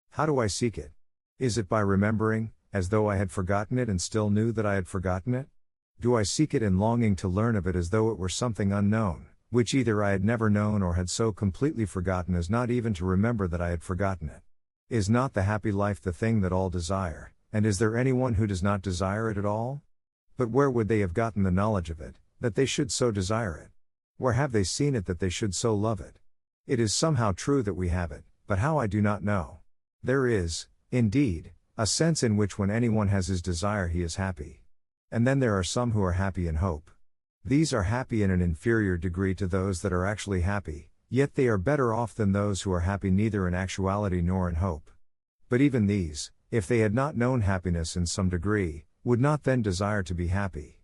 How do I seek it? Is it by remembering, as though I had forgotten it and still knew that I had forgotten it? Do I seek it in longing to learn of it as though it were something unknown, which either I had never known or had so completely forgotten as not even to remember that I had forgotten it? Is not the happy life the thing that all desire, and is there anyone who does not desire it at all? But where would they have gotten the knowledge of it, that they should so desire it? Where have they seen it that they should so love it? It is somehow true that we have it, but how I do not know. There is, indeed, a sense in which when anyone has his desire he is happy. And then there are some who are happy in hope. These are happy in an inferior degree to those that are actually happy, yet they are better off than those who are happy neither in actuality nor in hope. But even these, if they had not known happiness in some degree, would not then desire to be happy.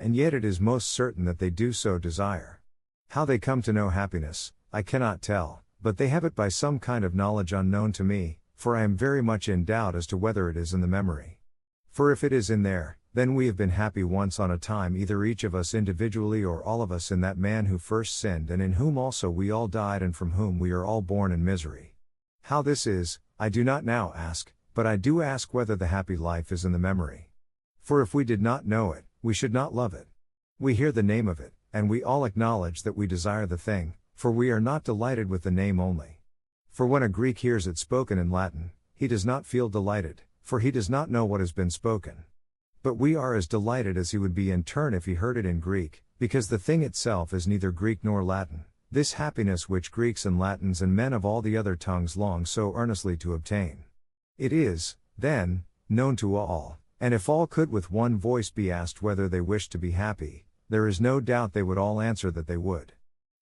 And yet it is most certain that they do so desire. How they come to know happiness, I cannot tell, but they have it by some kind of knowledge unknown to me, for I am very much in doubt as to whether it is in the memory. For if it is in there, then we have been happy once on a time, either each of us individually or all of us in that man who first sinned and in whom also we all died and from whom we are all born in misery. How this is, I do not now ask, but I do ask whether the happy life is in the memory. For if we did not know it, we should not love it. We hear the name of it, and we all acknowledge that we desire the thing, for we are not delighted with the name only. For when a Greek hears it spoken in Latin, he does not feel delighted, for he does not know what has been spoken. But we are as delighted as he would be in turn if he heard it in Greek, because the thing itself is neither Greek nor Latin, this happiness which Greeks and Latins and men of all the other tongues long so earnestly to obtain. It is, then, known to all, and if all could with one voice be asked whether they wished to be happy, there is no doubt they would all answer that they would.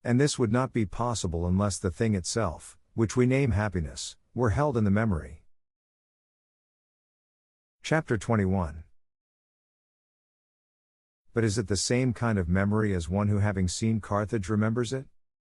And this would not be possible unless the thing itself, which we name happiness, were held in the memory. Chapter 21. But is it the same kind of memory as one who having seen Carthage remembers it?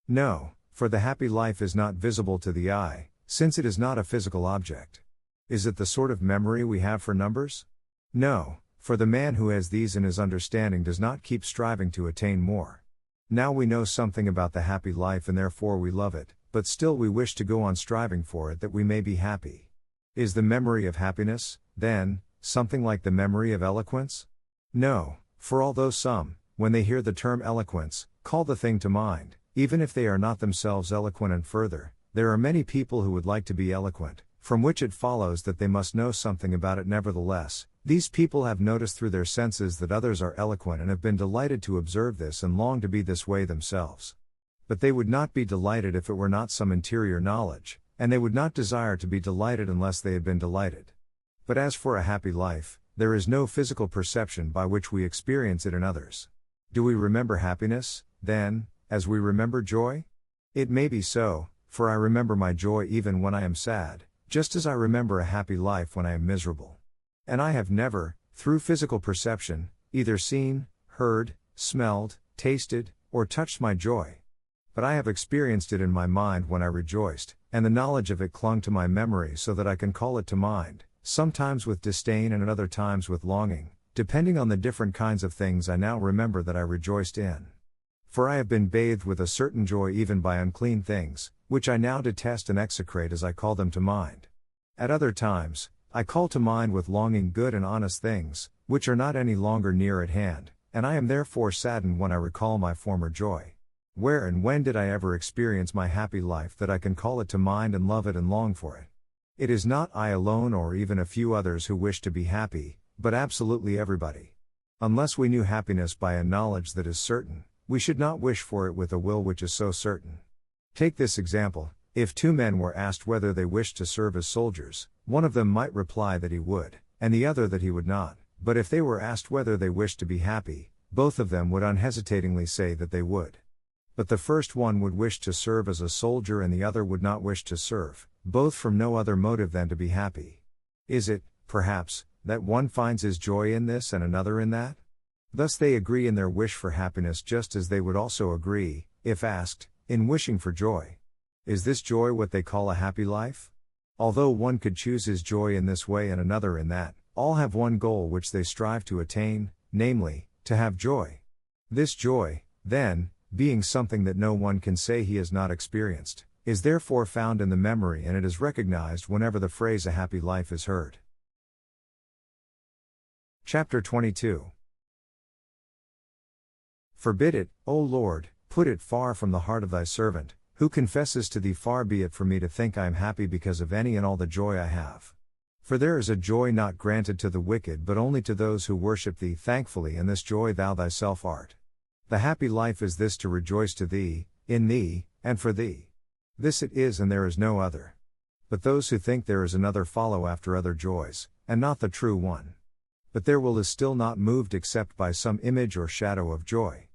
No, for the happy life is not visible to the eye, since it is not a physical object. Is it the sort of memory we have for numbers? No, for the man who has these in his understanding does not keep striving to attain more. Now we know something about the happy life and therefore we love it, but still we wish to go on striving for it that we may be happy. Is the memory of happiness, then, something like the memory of eloquence? No, for although some, when they hear the term eloquence, call the thing to mind, even if they are not themselves eloquent, and further, there are many people who would like to be eloquent, from which it follows that they must know something about it nevertheless. These people have noticed through their senses that others are eloquent and have been delighted to observe this and long to be this way themselves. But they would not be delighted if it were not some interior knowledge, and they would not desire to be delighted unless they had been delighted. But as for a happy life, there is no physical perception by which we experience it in others. Do we remember happiness, then, as we remember joy? It may be so, for I remember my joy even when I am sad, just as I remember a happy life when I am miserable. And I have never, through physical perception, either seen, heard, smelled, tasted, or touched my joy. But I have experienced it in my mind when I rejoiced, and the knowledge of it clung to my memory so that I can call it to mind, sometimes with disdain and at other times with longing, depending on the different kinds of things I now remember that I rejoiced in. For I have been bathed with a certain joy even by unclean things, which I now detest and execrate as I call them to mind. At other times, I call to mind with longing good and honest things, which are not any longer near at hand, and I am therefore saddened when I recall my former joy. Where and when did I ever experience my happy life that I can call it to mind and love it and long for it? It is not I alone or even a few others who wish to be happy, but absolutely everybody. Unless we knew happiness by a knowledge that is certain, we should not wish for it with a will which is so certain. Take this example: if two men were asked whether they wished to serve as soldiers, one of them might reply that he would, and the other that he would not, but if they were asked whether they wished to be happy, both of them would unhesitatingly say that they would. But the first one would wish to serve as a soldier and the other would not wish to serve, both from no other motive than to be happy. Is it, perhaps, that one finds his joy in this and another in that? Thus they agree in their wish for happiness just as they would also agree, if asked, in wishing for joy. Is this joy what they call a happy life? Although one could choose his joy in this way and another in that, all have one goal which they strive to attain, namely, to have joy. This joy, then, being something that no one can say he has not experienced, is therefore found in the memory and it is recognized whenever the phrase a happy life is heard. Chapter 22. Forbid it, O Lord, put it far from the heart of thy servant, who confesses to thee. Far be it from me to think I am happy because of any and all the joy I have. For there is a joy not granted to the wicked but only to those who worship thee thankfully, and this joy thou thyself art. The happy life is this, to rejoice to thee, in thee, and for thee. This it is, and there is no other. But those who think there is another follow after other joys, and not the true one. But their will is still not moved except by some image or shadow of joy.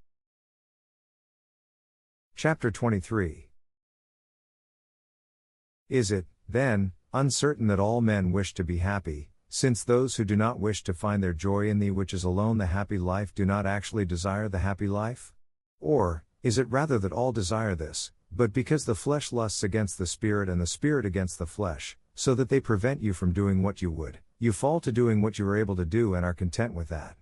Chapter 23. Is it, then, uncertain that all men wish to be happy, since those who do not wish to find their joy in thee, which is alone the happy life, do not actually desire the happy life? Or, is it rather that all desire this, but because the flesh lusts against the spirit and the spirit against the flesh, so that they prevent you from doing what you would, you fall to doing what you are able to do and are content with that?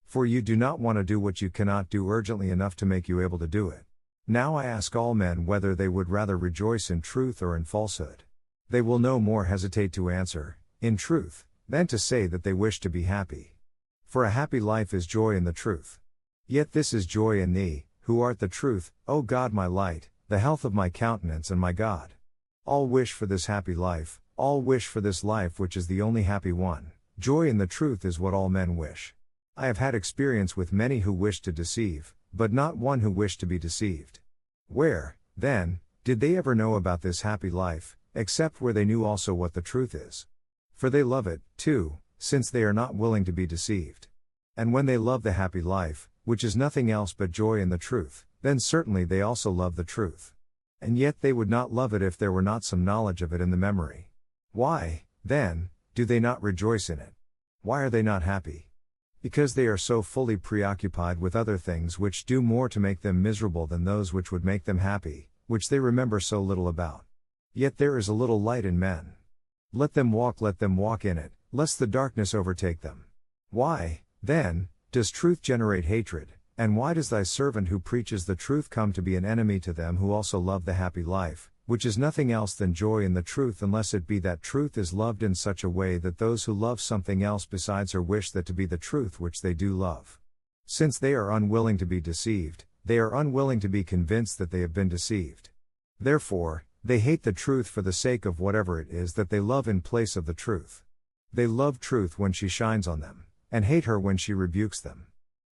For you do not want to do what you cannot do urgently enough to make you able to do it. Now I ask all men whether they would rather rejoice in truth or in falsehood. They will no more hesitate to answer, in truth, than to say that they wish to be happy. For a happy life is joy in the truth. Yet this is joy in thee, who art the truth, O God my light, the health of my countenance and my God. All wish for this happy life, all wish for this life which is the only happy one. Joy in the truth is what all men wish. I have had experience with many who wished to deceive, but not one who wished to be deceived. Where, then, did they ever know about this happy life, except where they knew also what the truth is? For they love it, too, since they are not willing to be deceived. And when they love the happy life, which is nothing else but joy in the truth, then certainly they also love the truth. And yet they would not love it if there were not some knowledge of it in the memory. Why, then, do they not rejoice in it? Why are they not happy? Because they are so fully preoccupied with other things which do more to make them miserable than those which would make them happy, which they remember so little about. Yet there is a little light in men. Let them walk in it, lest the darkness overtake them. Why, then, does truth generate hatred, and why does thy servant who preaches the truth come to be an enemy to them who also love the happy life, which is nothing else than joy in the truth, unless it be that truth is loved in such a way that those who love something else besides her wish that to be the truth which they do love? Since they are unwilling to be deceived, they are unwilling to be convinced that they have been deceived. Therefore, they hate the truth for the sake of whatever it is that they love in place of the truth. They love truth when she shines on them, and hate her when she rebukes them.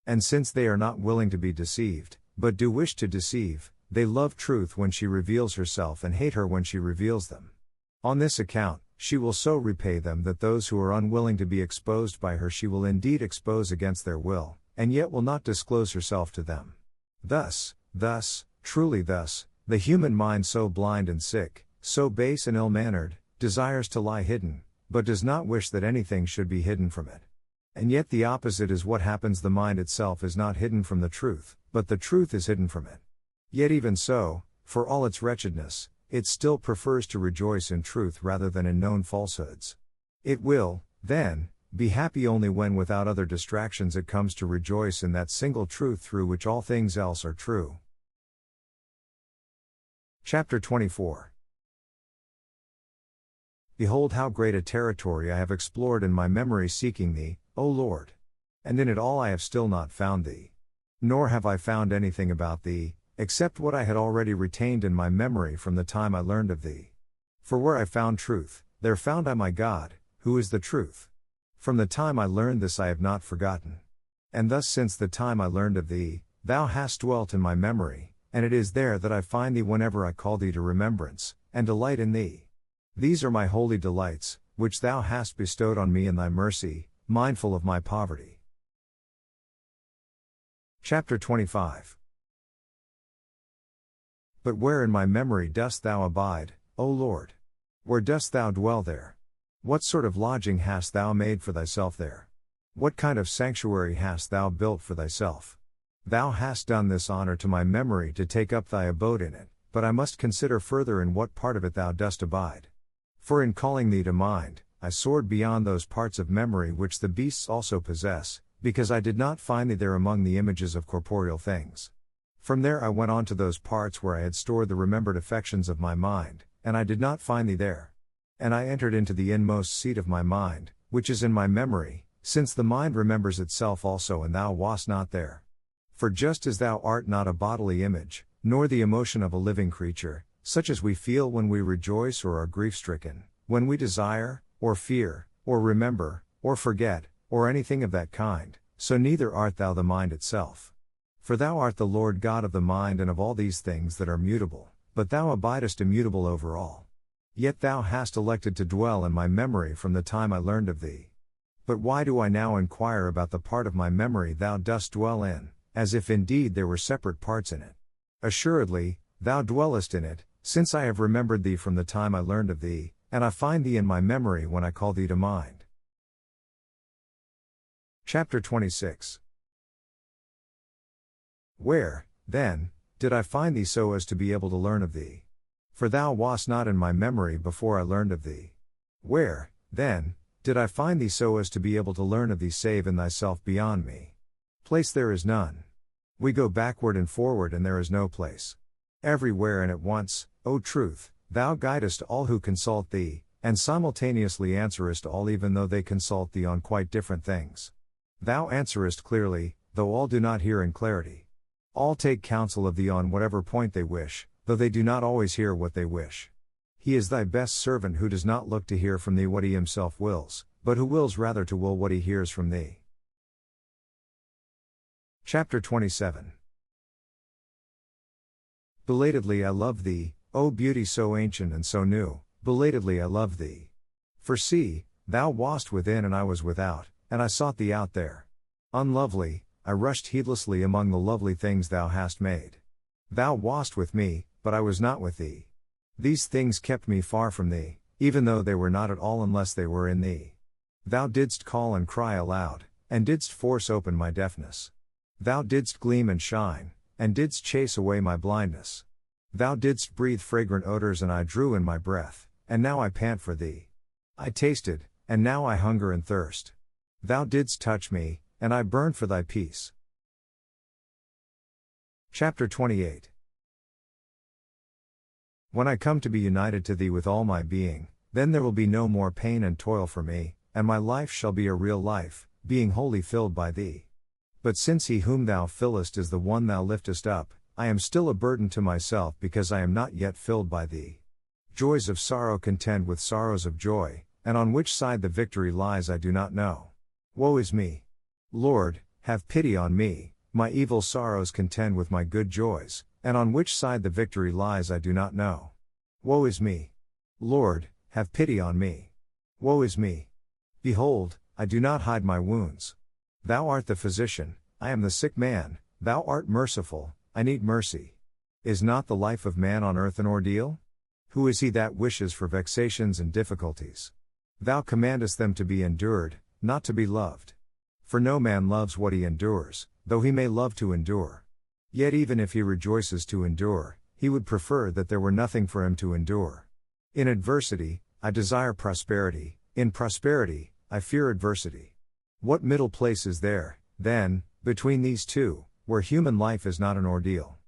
And since they are not willing to be deceived, but do wish to deceive, they love truth when she reveals herself and hate her when she reveals them. On this account, she will so repay them that those who are unwilling to be exposed by her she will indeed expose against their will, and yet will not disclose herself to them. Thus, truly thus, the human mind so blind and sick, so base and ill-mannered, desires to lie hidden, but does not wish that anything should be hidden from it. And yet the opposite is what happens: the mind itself is not hidden from the truth, but the truth is hidden from it. Yet even so, for all its wretchedness, it still prefers to rejoice in truth rather than in known falsehoods. It will, then, be happy only when without other distractions it comes to rejoice in that single truth through which all things else are true. Chapter 24. Behold how great a territory I have explored in my memory seeking thee, O Lord. And in it all I have still not found thee. Nor have I found anything about thee, except what I had already retained in my memory from the time I learned of thee. For where I found truth, there found I my God, who is the truth. From the time I learned this I have not forgotten. And thus since the time I learned of thee, thou hast dwelt in my memory, and it is there that I find thee whenever I call thee to remembrance, and delight in thee. These are my holy delights, which thou hast bestowed on me in thy mercy, mindful of my poverty. Chapter 25. But where in my memory dost thou abide, O Lord? Where dost thou dwell there? What sort of lodging hast thou made for thyself there? What kind of sanctuary hast thou built for thyself? Thou hast done this honor to my memory to take up thy abode in it, but I must consider further in what part of it thou dost abide. For in calling thee to mind, I soared beyond those parts of memory which the beasts also possess, because I did not find thee there among the images of corporeal things. From there I went on to those parts where I had stored the remembered affections of my mind, and I did not find thee there. And I entered into the inmost seat of my mind, which is in my memory, since the mind remembers itself also and thou wast not there. For just as thou art not a bodily image, nor the emotion of a living creature, such as we feel when we rejoice or are grief-stricken, when we desire, or fear, or remember, or forget, or anything of that kind, so neither art thou the mind itself. For thou art the Lord God of the mind and of all these things that are mutable, but thou abidest immutable over all. Yet thou hast elected to dwell in my memory from the time I learned of thee. But why do I now inquire about the part of my memory thou dost dwell in, as if indeed there were separate parts in it? Assuredly, thou dwellest in it, since I have remembered thee from the time I learned of thee, and I find thee in my memory when I call thee to mind. Chapter 26. Where, then, did I find thee so as to be able to learn of thee? For thou wast not in my memory before I learned of thee. Where, then, did I find thee so as to be able to learn of thee save in thyself beyond me? Place there is none. We go backward and forward and there is no place. Everywhere and at once, O truth, thou guidest all who consult thee, and simultaneously answerest all even though they consult thee on quite different things. Thou answerest clearly, though all do not hear in clarity. All take counsel of thee on whatever point they wish, though they do not always hear what they wish. He is thy best servant who does not look to hear from thee what he himself wills, but who wills rather to will what he hears from thee. Chapter 27. Belatedly I love thee, O beauty so ancient and so new, belatedly I love thee. For see, thou wast within and I was without, and I sought thee out there. Unlovely, I rushed heedlessly among the lovely things thou hast made. Thou wast with me, but I was not with thee. These things kept me far from thee, even though they were not at all unless they were in thee. Thou didst call and cry aloud, and didst force open my deafness. Thou didst gleam and shine, and didst chase away my blindness. Thou didst breathe fragrant odors and I drew in my breath, and now I pant for thee. I tasted, and now I hunger and thirst. Thou didst touch me, and I burn for thy peace. Chapter 28. When I come to be united to thee with all my being, then there will be no more pain and toil for me, and my life shall be a real life, being wholly filled by thee. But since he whom thou fillest is the one thou liftest up, I am still a burden to myself because I am not yet filled by thee. Joys of sorrow contend with sorrows of joy, and on which side the victory lies I do not know. Woe is me! Lord, have pity on me, my evil sorrows contend with my good joys, and on which side the victory lies I do not know. Woe is me! Lord, have pity on me. Woe is me! Behold, I do not hide my wounds. Thou art the physician, I am the sick man, thou art merciful, I need mercy. Is not the life of man on earth an ordeal? Who is he that wishes for vexations and difficulties? Thou commandest them to be endured, not to be loved. For no man loves what he endures, though he may love to endure. Yet even if he rejoices to endure, he would prefer that there were nothing for him to endure. In adversity, I desire prosperity, in prosperity, I fear adversity. What middle place is there, then, between these two, where human life is not an ordeal?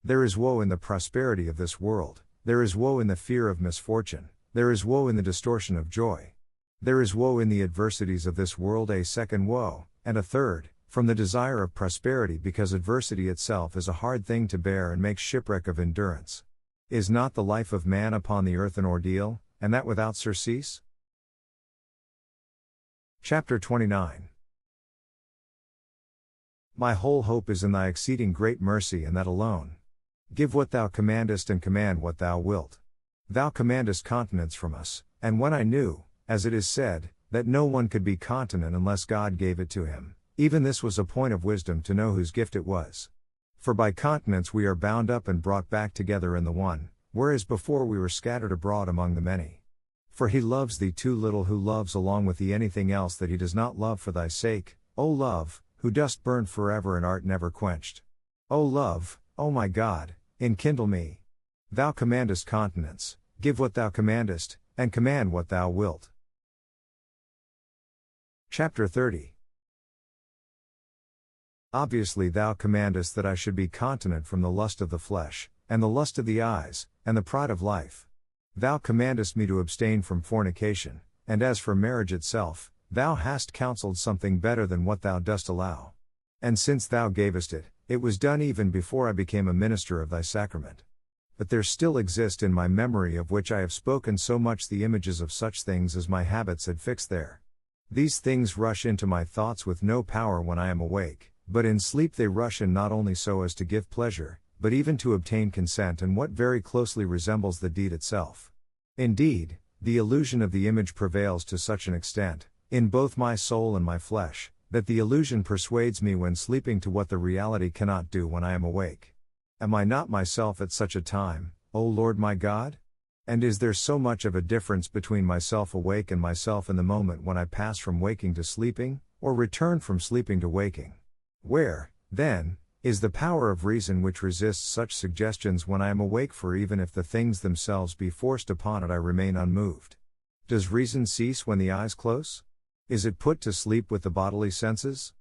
There is woe in the prosperity of this world, there is woe in the fear of misfortune, there is woe in the distortion of joy. There is woe in the adversities of this world, a second woe, and a third, from the desire of prosperity, because adversity itself is a hard thing to bear and makes shipwreck of endurance. Is not the life of man upon the earth an ordeal, and that without surcease? Chapter 29. My whole hope is in thy exceeding great mercy, and that alone. Give what thou commandest, and command what thou wilt. Thou commandest continence from us, and when I knew, as it is said, that no one could be continent unless God gave it to him, even this was a point of wisdom to know whose gift it was. For by continence we are bound up and brought back together in the one, whereas before we were scattered abroad among the many. For he loves thee too little who loves along with thee anything else that he does not love for thy sake, O love, who dost burn forever and art never quenched. O love, O my God, enkindle me. Thou commandest continence, give what thou commandest, and command what thou wilt. Chapter 30. Obviously thou commandest that I should be continent from the lust of the flesh, and the lust of the eyes, and the pride of life. Thou commandest me to abstain from fornication, and as for marriage itself, thou hast counseled something better than what thou dost allow. And since thou gavest it, it was done even before I became a minister of thy sacrament. But there still exist in my memory, of which I have spoken so much, the images of such things as my habits had fixed there. These things rush into my thoughts with no power when I am awake, but in sleep they rush in, not only so as to give pleasure, but even to obtain consent, and what very closely resembles the deed itself. Indeed, the illusion of the image prevails to such an extent, in both my soul and my flesh, that the illusion persuades me when sleeping to what the reality cannot do when I am awake. Am I not myself at such a time, O Lord my God? And is there so much of a difference between myself awake and myself in the moment when I pass from waking to sleeping, or return from sleeping to waking? Where, then, is the power of reason which resists such suggestions when I am awake? For even if the things themselves be forced upon it, I remain unmoved. Does reason cease when the eyes close? Is it put to sleep with the bodily senses?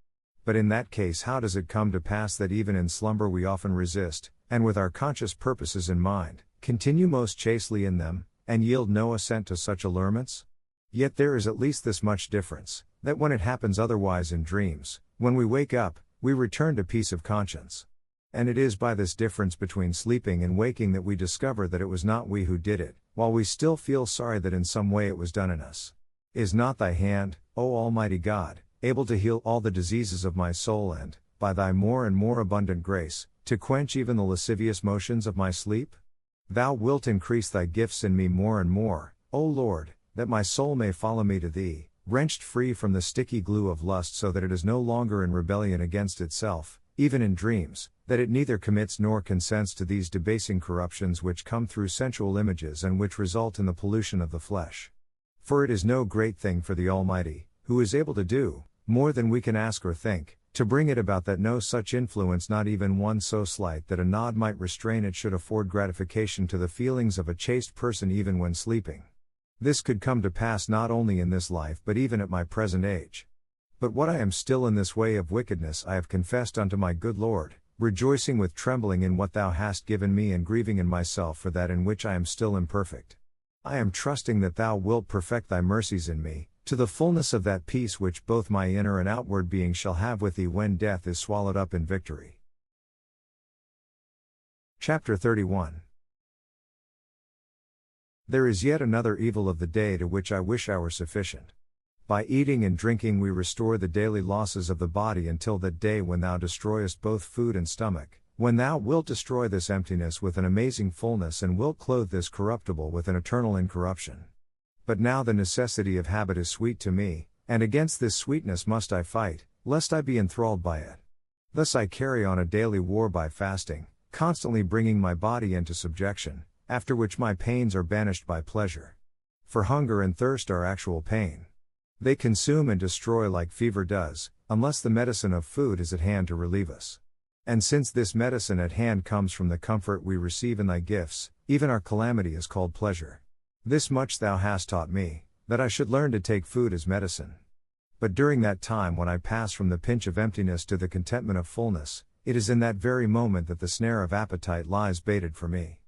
But in that case, how does it come to pass that even in slumber we often resist, and with our conscious purposes in mind, continue most chastely in them, and yield no assent to such allurements? Yet there is at least this much difference, that when it happens otherwise in dreams, when we wake up, we return to peace of conscience. And it is by this difference between sleeping and waking that we discover that it was not we who did it, while we still feel sorry that in some way it was done in us. Is not thy hand, O Almighty God, able to heal all the diseases of my soul, and, by thy more and more abundant grace, to quench even the lascivious motions of my sleep? Thou wilt increase thy gifts in me more and more, O Lord, that my soul may follow me to thee, wrenched free from the sticky glue of lust, so that it is no longer in rebellion against itself, even in dreams, that it neither commits nor consents to these debasing corruptions which come through sensual images and which result in the pollution of the flesh. For it is no great thing for the Almighty, who is able to do more than we can ask or think, to bring it about that no such influence, not even one so slight that a nod might restrain it, should afford gratification to the feelings of a chaste person even when sleeping. This could come to pass not only in this life but even at my present age. But what I am still in this way of wickedness I have confessed unto my good Lord, rejoicing with trembling in what thou hast given me, and grieving in myself for that in which I am still imperfect. I am trusting that thou wilt perfect thy mercies in me, to the fullness of that peace which both my inner and outward being shall have with thee when death is swallowed up in victory. Chapter 31. There is yet another evil of the day to which I wish I were sufficient. By eating and drinking we restore the daily losses of the body until that day when thou destroyest both food and stomach, when thou wilt destroy this emptiness with an amazing fullness, and wilt clothe this corruptible with an eternal incorruption. But now the necessity of habit is sweet to me, and against this sweetness must I fight, lest I be enthralled by it. Thus I carry on a daily war by fasting, constantly bringing my body into subjection, after which my pains are banished by pleasure. For hunger and thirst are actual pain. They consume and destroy like fever does, unless the medicine of food is at hand to relieve us. And since this medicine at hand comes from the comfort we receive in thy gifts, even our calamity is called pleasure. This much thou hast taught me, that I should learn to take food as medicine. But during that time when I pass from the pinch of emptiness to the contentment of fullness, it is in that very moment that the snare of appetite lies baited for me.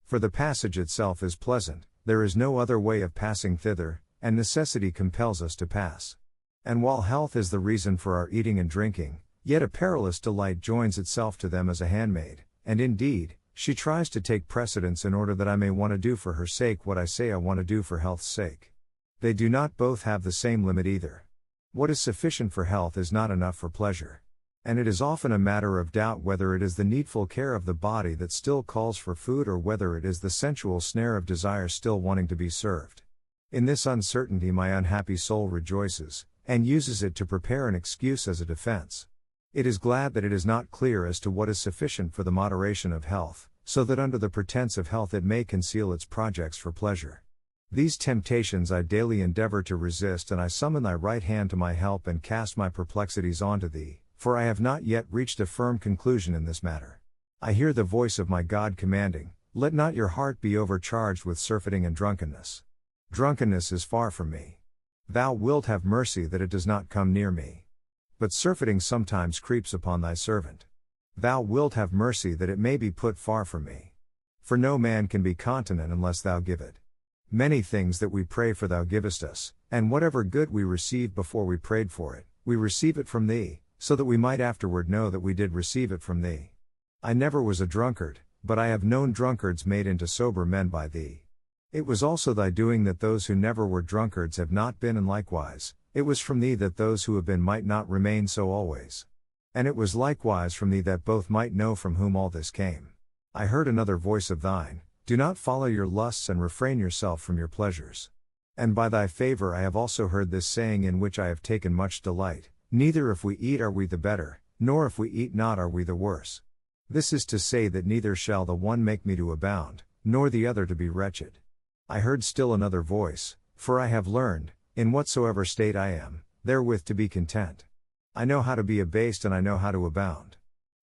For the passage itself is pleasant, there is no other way of passing thither, and necessity compels us to pass. And while health is the reason for our eating and drinking, yet a perilous delight joins itself to them as a handmaid, and indeed, she tries to take precedence in order that I may want to do for her sake what I say I want to do for health's sake. They do not both have the same limit either. What is sufficient for health is not enough for pleasure. And it is often a matter of doubt whether it is the needful care of the body that still calls for food or whether it is the sensual snare of desire still wanting to be served. In this uncertainty my unhappy soul rejoices, and uses it to prepare an excuse as a defense. It is glad that it is not clear as to what is sufficient for the moderation of health, so that under the pretense of health it may conceal its projects for pleasure. These temptations I daily endeavor to resist, and I summon thy right hand to my help and cast my perplexities onto thee, for I have not yet reached a firm conclusion in this matter. I hear the voice of my God commanding, let not your heart be overcharged with surfeiting and drunkenness. Drunkenness is far from me. Thou wilt have mercy that it does not come near me. But surfeiting sometimes creeps upon thy servant. Thou wilt have mercy that it may be put far from me. For no man can be continent unless thou give it. Many things that we pray for thou givest us, and whatever good we received before we prayed for it, we receive it from thee, so that we might afterward know that we did receive it from thee. I never was a drunkard, but I have known drunkards made into sober men by thee. It was also thy doing that those who never were drunkards have not been, and likewise, it was from thee that those who have been might not remain so always. And it was likewise from thee that both might know from whom all this came. I heard another voice of thine, do not follow your lusts and refrain yourself from your pleasures. And by thy favor I have also heard this saying in which I have taken much delight, neither if we eat are we the better, nor if we eat not are we the worse. This is to say that neither shall the one make me to abound, nor the other to be wretched. I heard still another voice, for I have learned, in whatsoever state I am, therewith to be content. I know how to be abased and I know how to abound.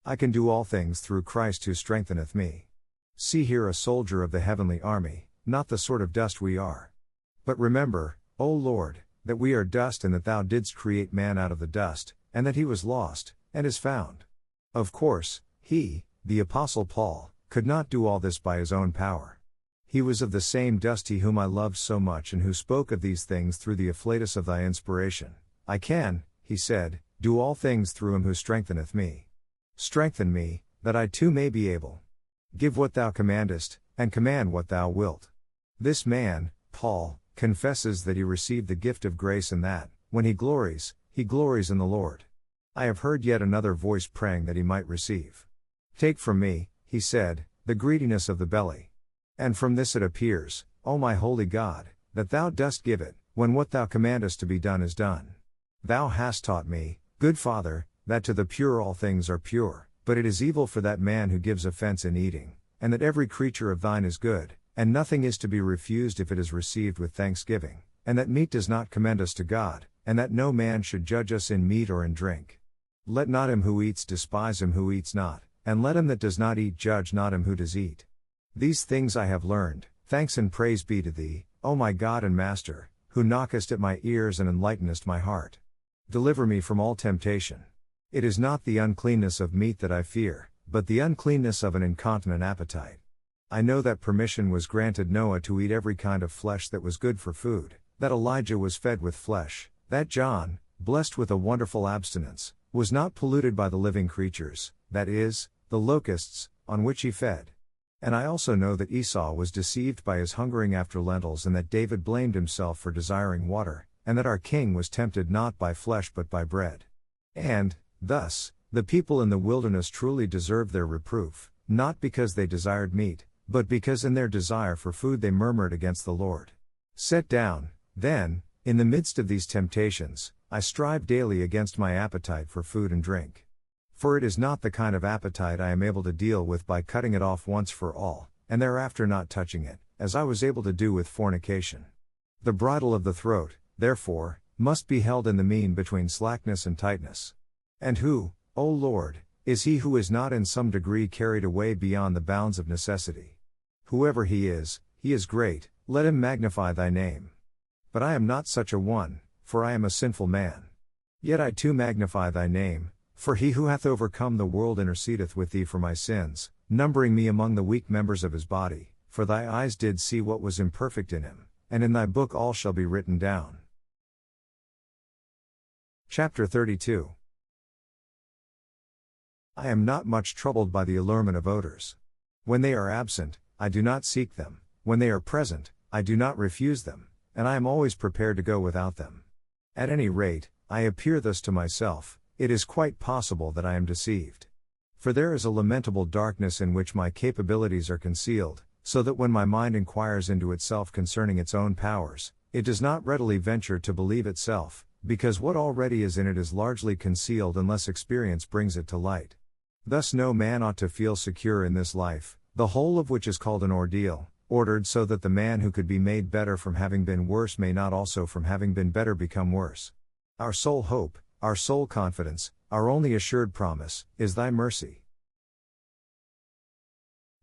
I can do all things through Christ who strengtheneth me. See here a soldier of the heavenly army, not the sort of dust we are. But remember, O Lord, that we are dust and that thou didst create man out of the dust, and that he was lost, and is found. Of course, he, the Apostle Paul, could not do all this by his own power. He was of the same dust he whom I loved so much and who spoke of these things through the afflatus of thy inspiration. I can, he said, do all things through him who strengtheneth me. Strengthen me, that I too may be able. Give what thou commandest, and command what thou wilt. This man, Paul, confesses that he received the gift of grace and that, when he glories in the Lord. I have heard yet another voice praying that he might receive. Take from me, he said, the greediness of the belly. And from this it appears, O my holy God, that thou dost give it, when what thou commandest to be done is done. Thou hast taught me, good Father, that to the pure all things are pure, but it is evil for that man who gives offense in eating, and that every creature of thine is good, and nothing is to be refused if it is received with thanksgiving, and that meat does not commend us to God, and that no man should judge us in meat or in drink. Let not him who eats despise him who eats not, and let him that does not eat judge not him who does eat. These things I have learned, thanks and praise be to thee, O my God and Master, who knockest at my ears and enlightenest my heart. Deliver me from all temptation. It is not the uncleanness of meat that I fear, but the uncleanness of an incontinent appetite. I know that permission was granted Noah to eat every kind of flesh that was good for food, that Elijah was fed with flesh, that John, blessed with a wonderful abstinence, was not polluted by the living creatures, that is, the locusts, on which he fed. And I also know that Esau was deceived by his hungering after lentils, and that David blamed himself for desiring water, and that our king was tempted not by flesh but by bread. And, thus, the people in the wilderness truly deserved their reproof, not because they desired meat, but because in their desire for food they murmured against the Lord. Set down, then, in the midst of these temptations, I strive daily against my appetite for food and drink. For it is not the kind of appetite I am able to deal with by cutting it off once for all, and thereafter not touching it, as I was able to do with fornication. The bridle of the throat, therefore, must be held in the mean between slackness and tightness. And who, O Lord, is he who is not in some degree carried away beyond the bounds of necessity. Whoever he is great, let him magnify thy name. But I am not such a one, for I am a sinful man. Yet I too magnify thy name, for he who hath overcome the world intercedeth with thee for my sins, numbering me among the weak members of his body, for thy eyes did see what was imperfect in him, and in thy book all shall be written down. Chapter 32. I am not much troubled by the allurement of odors. When they are absent, I do not seek them; when they are present, I do not refuse them, and I am always prepared to go without them. At any rate, I appear thus to myself. It is quite possible that I am deceived. For there is a lamentable darkness in which my capabilities are concealed, so that when my mind inquires into itself concerning its own powers, it does not readily venture to believe itself, because what already is in it is largely concealed unless experience brings it to light. Thus no man ought to feel secure in this life, the whole of which is called an ordeal, ordered so that the man who could be made better from having been worse may not also from having been better become worse. Our sole hope, our sole confidence, our only assured promise, is thy mercy.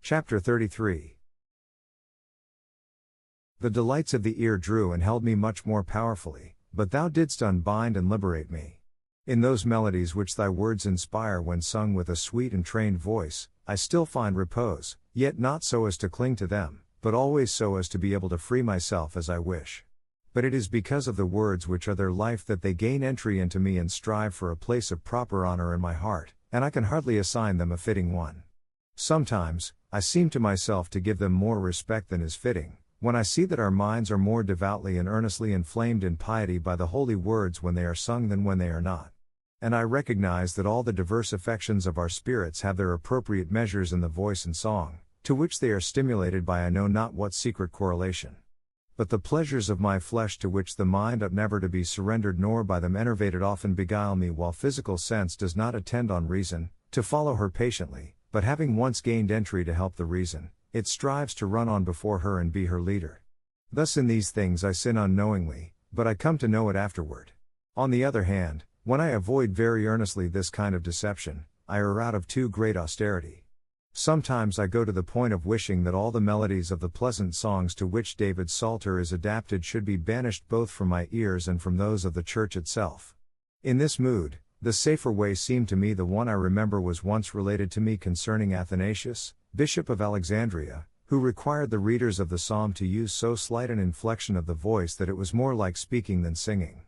Chapter 33. The delights of the ear drew and held me much more powerfully, but thou didst unbind and liberate me. In those melodies which thy words inspire when sung with a sweet and trained voice, I still find repose, yet not so as to cling to them, but always so as to be able to free myself as I wish. But it is because of the words which are their life that they gain entry into me and strive for a place of proper honor in my heart, and I can hardly assign them a fitting one. Sometimes, I seem to myself to give them more respect than is fitting, when I see that our minds are more devoutly and earnestly inflamed in piety by the holy words when they are sung than when they are not. And I recognize that all the diverse affections of our spirits have their appropriate measures in the voice and song, to which they are stimulated by I know not what secret correlation. But the pleasures of my flesh to which the mind ought never to be surrendered nor by them enervated often beguile me while physical sense does not attend on reason, to follow her patiently, but having once gained entry to help the reason, it strives to run on before her and be her leader. Thus in these things I sin unknowingly, but I come to know it afterward. On the other hand, when I avoid very earnestly this kind of deception, I err out of too great austerity. Sometimes I go to the point of wishing that all the melodies of the pleasant songs to which David's Psalter is adapted should be banished both from my ears and from those of the Church itself. In this mood, the safer way seemed to me the one I remember was once related to me concerning Athanasius, Bishop of Alexandria, who required the readers of the psalm to use so slight an inflection of the voice that it was more like speaking than singing.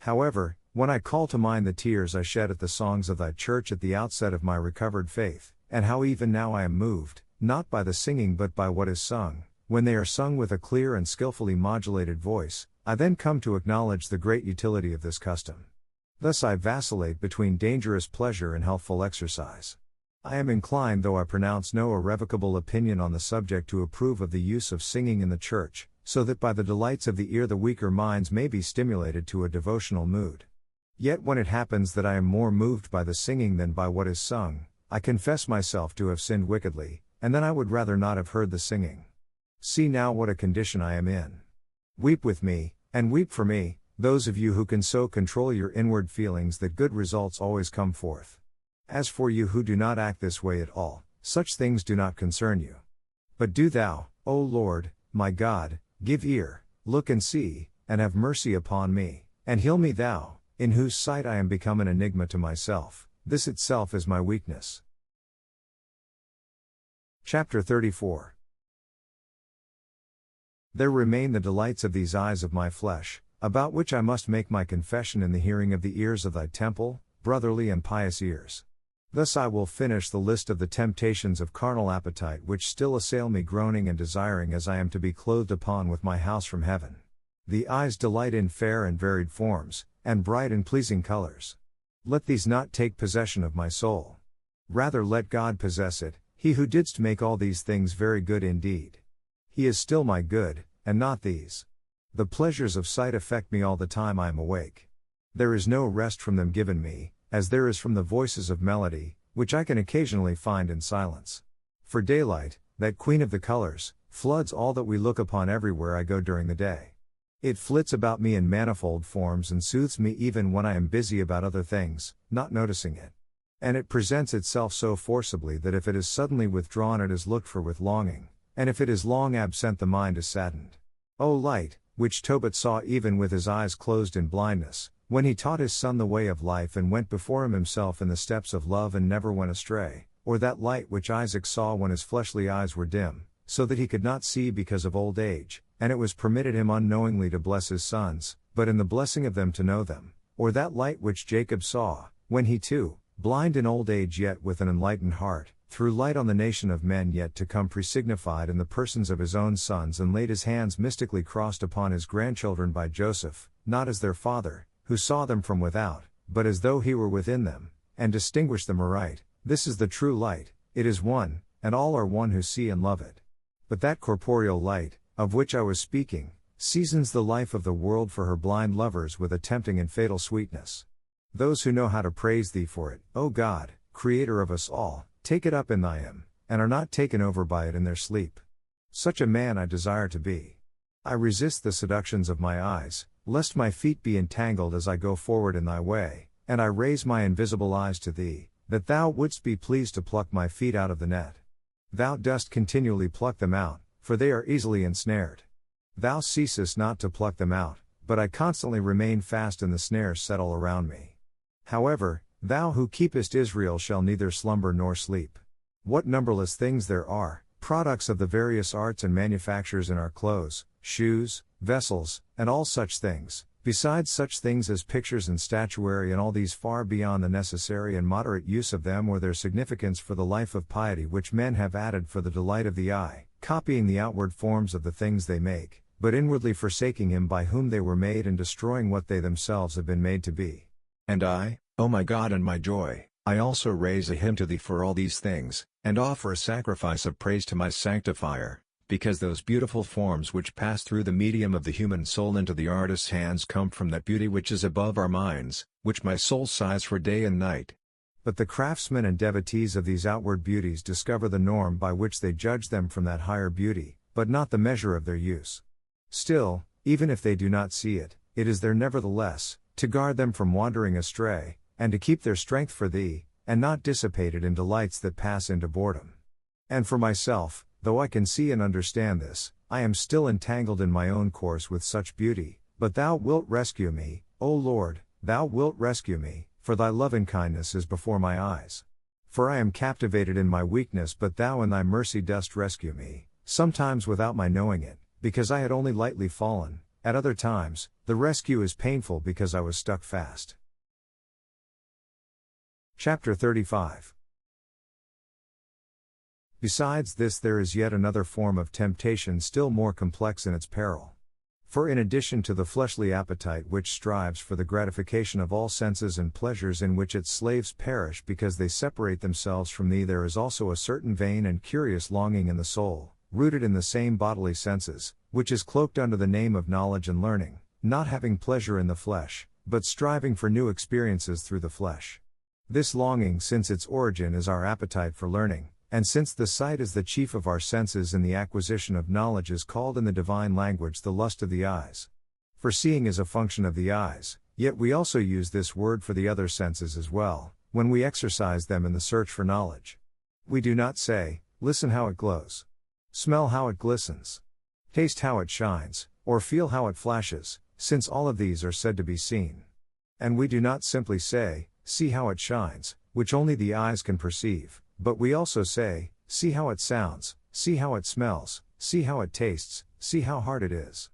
However, when I call to mind the tears I shed at the songs of thy Church at the outset of my recovered faith, and how even now I am moved, not by the singing but by what is sung, when they are sung with a clear and skillfully modulated voice, I then come to acknowledge the great utility of this custom. Thus I vacillate between dangerous pleasure and healthful exercise. I am inclined, though I pronounce no irrevocable opinion on the subject, to approve of the use of singing in the Church, so that by the delights of the ear the weaker minds may be stimulated to a devotional mood. Yet when it happens that I am more moved by the singing than by what is sung, I confess myself to have sinned wickedly, and then I would rather not have heard the singing. See now what a condition I am in. Weep with me, and weep for me, those of you who can so control your inward feelings that good results always come forth. As for you who do not act this way at all, such things do not concern you. But do thou, O Lord, my God, give ear, look and see, and have mercy upon me, and heal me thou, in whose sight I am become an enigma to myself, this itself is my weakness. Chapter 34. There remain the delights of these eyes of my flesh, about which I must make my confession in the hearing of the ears of thy temple, brotherly and pious ears. Thus I will finish the list of the temptations of carnal appetite which still assail me, groaning and desiring as I am to be clothed upon with my house from heaven. The eyes delight in fair and varied forms, and bright and pleasing colors. Let these not take possession of my soul. Rather let God possess it, he who didst make all these things very good indeed. He is still my good, and not these. The pleasures of sight affect me all the time I am awake. There is no rest from them given me, as there is from the voices of melody, which I can occasionally find in silence. For daylight, that queen of the colors, floods all that we look upon everywhere I go during the day. It flits about me in manifold forms and soothes me even when I am busy about other things, not noticing it. And it presents itself so forcibly that if it is suddenly withdrawn it is looked for with longing, and if it is long absent the mind is saddened. O light, which Tobit saw even with his eyes closed in blindness, when he taught his son the way of life and went before him himself in the steps of love and never went astray, or that light which Isaac saw when his fleshly eyes were dim, so that he could not see because of old age, and it was permitted him unknowingly to bless his sons, but in the blessing of them to know them, or that light which Jacob saw, when he too, blind in old age yet with an enlightened heart, threw light on the nation of men yet to come presignified in the persons of his own sons and laid his hands mystically crossed upon his grandchildren by Joseph, not as their father, who saw them from without, but as though he were within them, and distinguished them aright. This is the true light, it is one, and all are one who see and love it. But that corporeal light, of which I was speaking, seasons the life of the world for her blind lovers with a tempting and fatal sweetness. Those who know how to praise thee for it, O God, Creator of us all, take it up in thy hymn, and are not taken over by it in their sleep. Such a man I desire to be. I resist the seductions of my eyes, lest my feet be entangled as I go forward in thy way, and I raise my invisible eyes to thee, that thou wouldst be pleased to pluck my feet out of the net. Thou dost continually pluck them out, for they are easily ensnared. Thou ceasest not to pluck them out, but I constantly remain fast and the snares settle around me. However, thou who keepest Israel shall neither slumber nor sleep. What numberless things there are, products of the various arts and manufactures in our clothes, shoes, vessels, and all such things, besides such things as pictures and statuary, and all these far beyond the necessary and moderate use of them or their significance for the life of piety which men have added for the delight of the eye, copying the outward forms of the things they make, but inwardly forsaking him by whom they were made and destroying what they themselves have been made to be. And I, O my God and my joy, I also raise a hymn to thee for all these things, and offer a sacrifice of praise to my sanctifier, because those beautiful forms which pass through the medium of the human soul into the artist's hands come from that beauty which is above our minds, which my soul sighs for day and night. But the craftsmen and devotees of these outward beauties discover the norm by which they judge them from that higher beauty, but not the measure of their use. Still, even if they do not see it, it is there nevertheless, to guard them from wandering astray, and to keep their strength for thee, and not dissipate it in delights that pass into boredom. And for myself, though I can see and understand this, I am still entangled in my own course with such beauty, but thou wilt rescue me, O Lord, thou wilt rescue me, for thy lovingkindness is before my eyes. For I am captivated in my weakness, but thou in thy mercy dost rescue me, sometimes without my knowing it, because I had only lightly fallen, at other times, the rescue is painful because I was stuck fast. Chapter 35. Besides this, there is yet another form of temptation still more complex in its peril. For in addition to the fleshly appetite which strives for the gratification of all senses and pleasures in which its slaves perish because they separate themselves from thee, there is also a certain vain and curious longing in the soul, rooted in the same bodily senses, which is cloaked under the name of knowledge and learning, not having pleasure in the flesh, but striving for new experiences through the flesh. This longing, since its origin is our appetite for learning, and since the sight is the chief of our senses in the acquisition of knowledge, is called in the divine language the lust of the eyes. For seeing is a function of the eyes, yet we also use this word for the other senses as well, when we exercise them in the search for knowledge. We do not say, listen how it glows, smell how it glistens, taste how it shines, or feel how it flashes, since all of these are said to be seen. And we do not simply say, see how it shines, which only the eyes can perceive, but we also say, see how it sounds, see how it smells, see how it tastes, see how hard it is.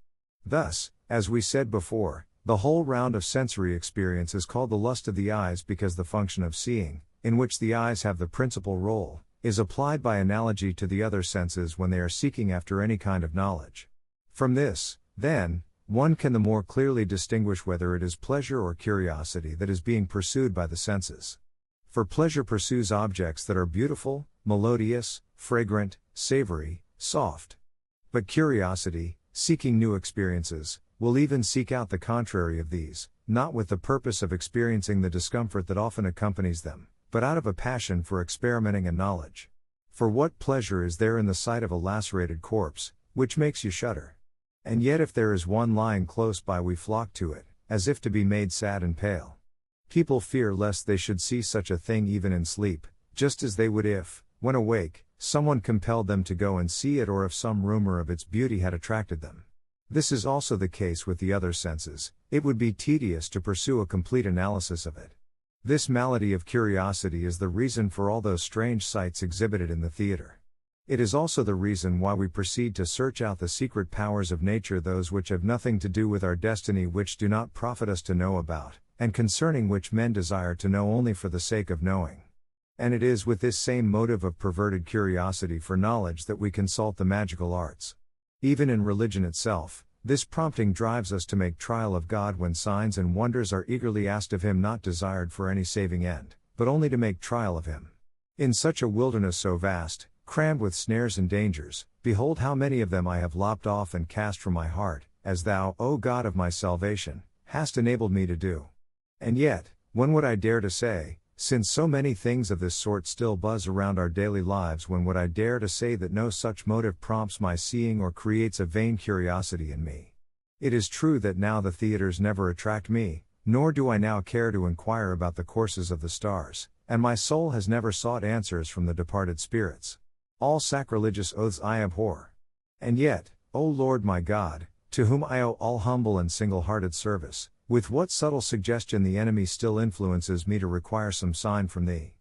Thus, as we said before, the whole round of sensory experience is called the lust of the eyes, because the function of seeing, in which the eyes have the principal role, is applied by analogy to the other senses when they are seeking after any kind of knowledge. From this, then, one can the more clearly distinguish whether it is pleasure or curiosity that is being pursued by the senses. For pleasure pursues objects that are beautiful, melodious, fragrant, savory, soft. But curiosity, seeking new experiences, will even seek out the contrary of these, not with the purpose of experiencing the discomfort that often accompanies them, but out of a passion for experimenting and knowledge. For what pleasure is there in the sight of a lacerated corpse, which makes you shudder? And yet if there is one lying close by, we flock to it, as if to be made sad and pale. People fear lest they should see such a thing even in sleep, just as they would if, when awake, someone compelled them to go and see it, or if some rumor of its beauty had attracted them. This is also the case with the other senses. It would be tedious to pursue a complete analysis of it. This malady of curiosity is the reason for all those strange sights exhibited in the theater. It is also the reason why we proceed to search out the secret powers of nature, those which have nothing to do with our destiny, which do not profit us to know about, and concerning which men desire to know only for the sake of knowing. And it is with this same motive of perverted curiosity for knowledge that we consult the magical arts. Even in religion itself, this prompting drives us to make trial of God when signs and wonders are eagerly asked of Him, not desired for any saving end, but only to make trial of Him. In such a wilderness so vast, crammed with snares and dangers, behold how many of them I have lopped off and cast from my heart, as Thou, O God of my salvation, hast enabled me to do. And yet, when would I dare to say, since so many things of this sort still buzz around our daily lives, when would I dare to say that no such motive prompts my seeing or creates a vain curiosity in me? It is true that now the theaters never attract me, nor do I now care to inquire about the courses of the stars, and my soul has never sought answers from the departed spirits. All sacrilegious oaths I abhor. And yet, O Lord my God, to whom I owe all humble and single-hearted service, with what subtle suggestion the enemy still influences me to require some sign from Thee.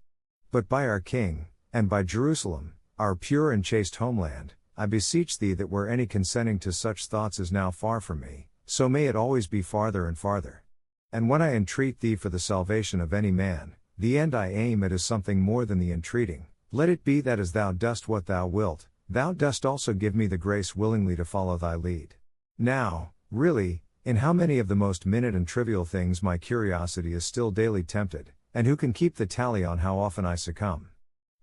But by our King, and by Jerusalem, our pure and chaste homeland, I beseech Thee that where any consenting to such thoughts is now far from me, so may it always be farther and farther. And when I entreat Thee for the salvation of any man, the end I aim at is something more than the entreating. Let it be that as Thou dost what Thou wilt, Thou dost also give me the grace willingly to follow Thy lead. Now, really, in how many of the most minute and trivial things my curiosity is still daily tempted, and who can keep the tally on how often I succumb?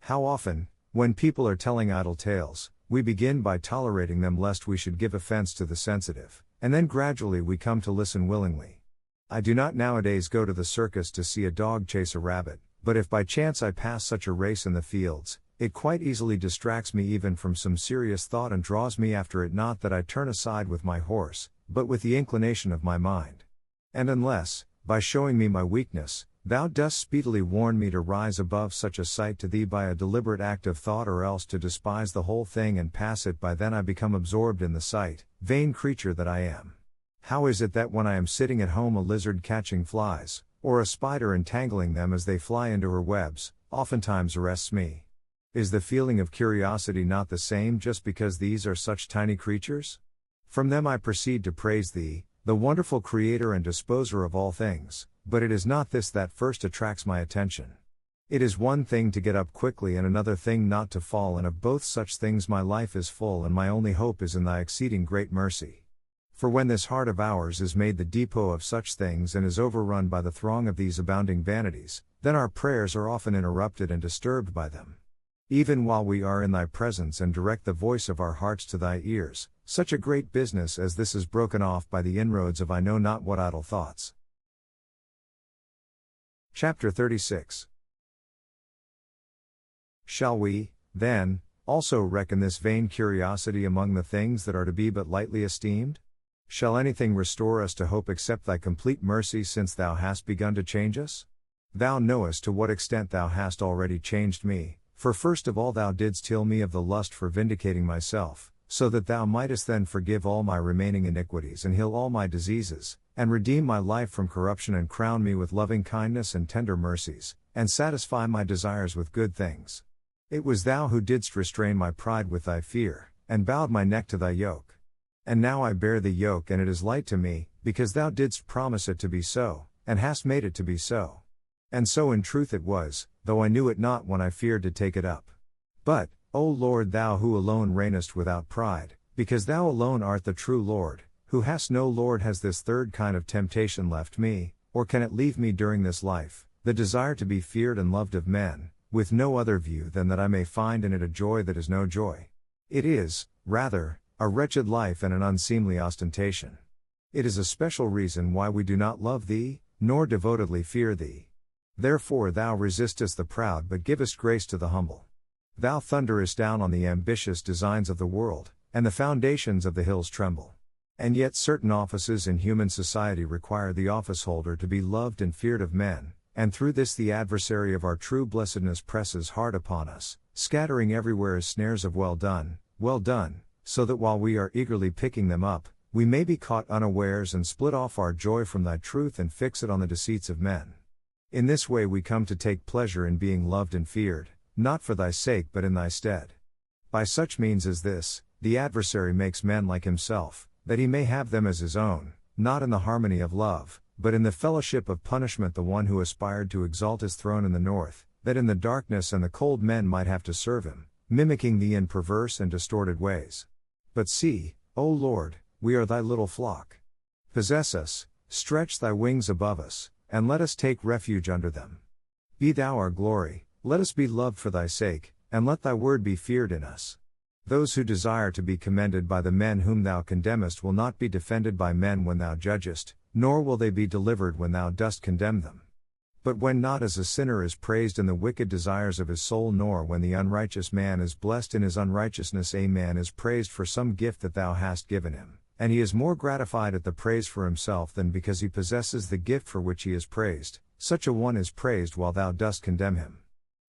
How often, when people are telling idle tales, we begin by tolerating them lest we should give offense to the sensitive, and then gradually we come to listen willingly. I do not nowadays go to the circus to see a dog chase a rabbit, but if by chance I pass such a race in the fields, it quite easily distracts me even from some serious thought and draws me after it, not that I turn aside with my horse, but with the inclination of my mind. And unless, by showing me my weakness, Thou dost speedily warn me to rise above such a sight to Thee by a deliberate act of thought, or else to despise the whole thing and pass it by, then I become absorbed in the sight, vain creature that I am. How is it that when I am sitting at home a lizard catching flies, or a spider entangling them as they fly into her webs, oftentimes arrests me? Is the feeling of curiosity not the same just because these are such tiny creatures? From them I proceed to praise Thee, the wonderful Creator and Disposer of all things, but it is not this that first attracts my attention. It is one thing to get up quickly and another thing not to fall, and of both such things my life is full, and my only hope is in Thy exceeding great mercy. For when this heart of ours is made the depot of such things and is overrun by the throng of these abounding vanities, then our prayers are often interrupted and disturbed by them. Even while we are in Thy presence and direct the voice of our hearts to Thy ears, such a great business as this is broken off by the inroads of I know not what idle thoughts. Chapter 36. Shall we, then, also reckon this vain curiosity among the things that are to be but lightly esteemed? Shall anything restore us to hope except Thy complete mercy, since Thou hast begun to change us? Thou knowest to what extent Thou hast already changed me, for first of all Thou didst heal me of the lust for vindicating myself, so that Thou mightest then forgive all my remaining iniquities and heal all my diseases, and redeem my life from corruption, and crown me with loving kindness and tender mercies, and satisfy my desires with good things. It was Thou who didst restrain my pride with Thy fear, and bowed my neck to Thy yoke. And now I bear the yoke, and it is light to me, because Thou didst promise it to be so, and hast made it to be so. And so in truth it was, though I knew it not when I feared to take it up. But, O Lord, Thou who alone reignest without pride, because Thou alone art the true Lord, who hast no Lord, has this third kind of temptation left me, or can it leave me during this life, the desire to be feared and loved of men, with no other view than that I may find in it a joy that is no joy. It is, rather, a wretched life and an unseemly ostentation. It is a special reason why we do not love Thee, nor devotedly fear Thee. Therefore Thou resistest the proud but givest grace to the humble. Thou thunderest down on the ambitious designs of the world, and the foundations of the hills tremble. And yet certain offices in human society require the officeholder to be loved and feared of men, and through this the adversary of our true blessedness presses hard upon us, scattering everywhere as snares of well done, so that while we are eagerly picking them up, we may be caught unawares and split off our joy from thy truth and fix it on the deceits of men. In this way we come to take pleasure in being loved and feared, not for thy sake but in thy stead. By such means as this, the adversary makes men like himself, that he may have them as his own, not in the harmony of love, but in the fellowship of punishment, the one who aspired to exalt his throne in the north, that in the darkness and the cold men might have to serve him, mimicking thee in perverse and distorted ways. But see, O Lord, we are thy little flock. Possess us, stretch thy wings above us, and let us take refuge under them. Be thou our glory, let us be loved for thy sake, and let thy word be feared in us. Those who desire to be commended by the men whom thou condemnest will not be defended by men when thou judgest, nor will they be delivered when thou dost condemn them. But when not as a sinner is praised in the wicked desires of his soul, nor when the unrighteous man is blessed in his unrighteousness, a man is praised for some gift that thou hast given him, and he is more gratified at the praise for himself than because he possesses the gift for which he is praised, such a one is praised while thou dost condemn him.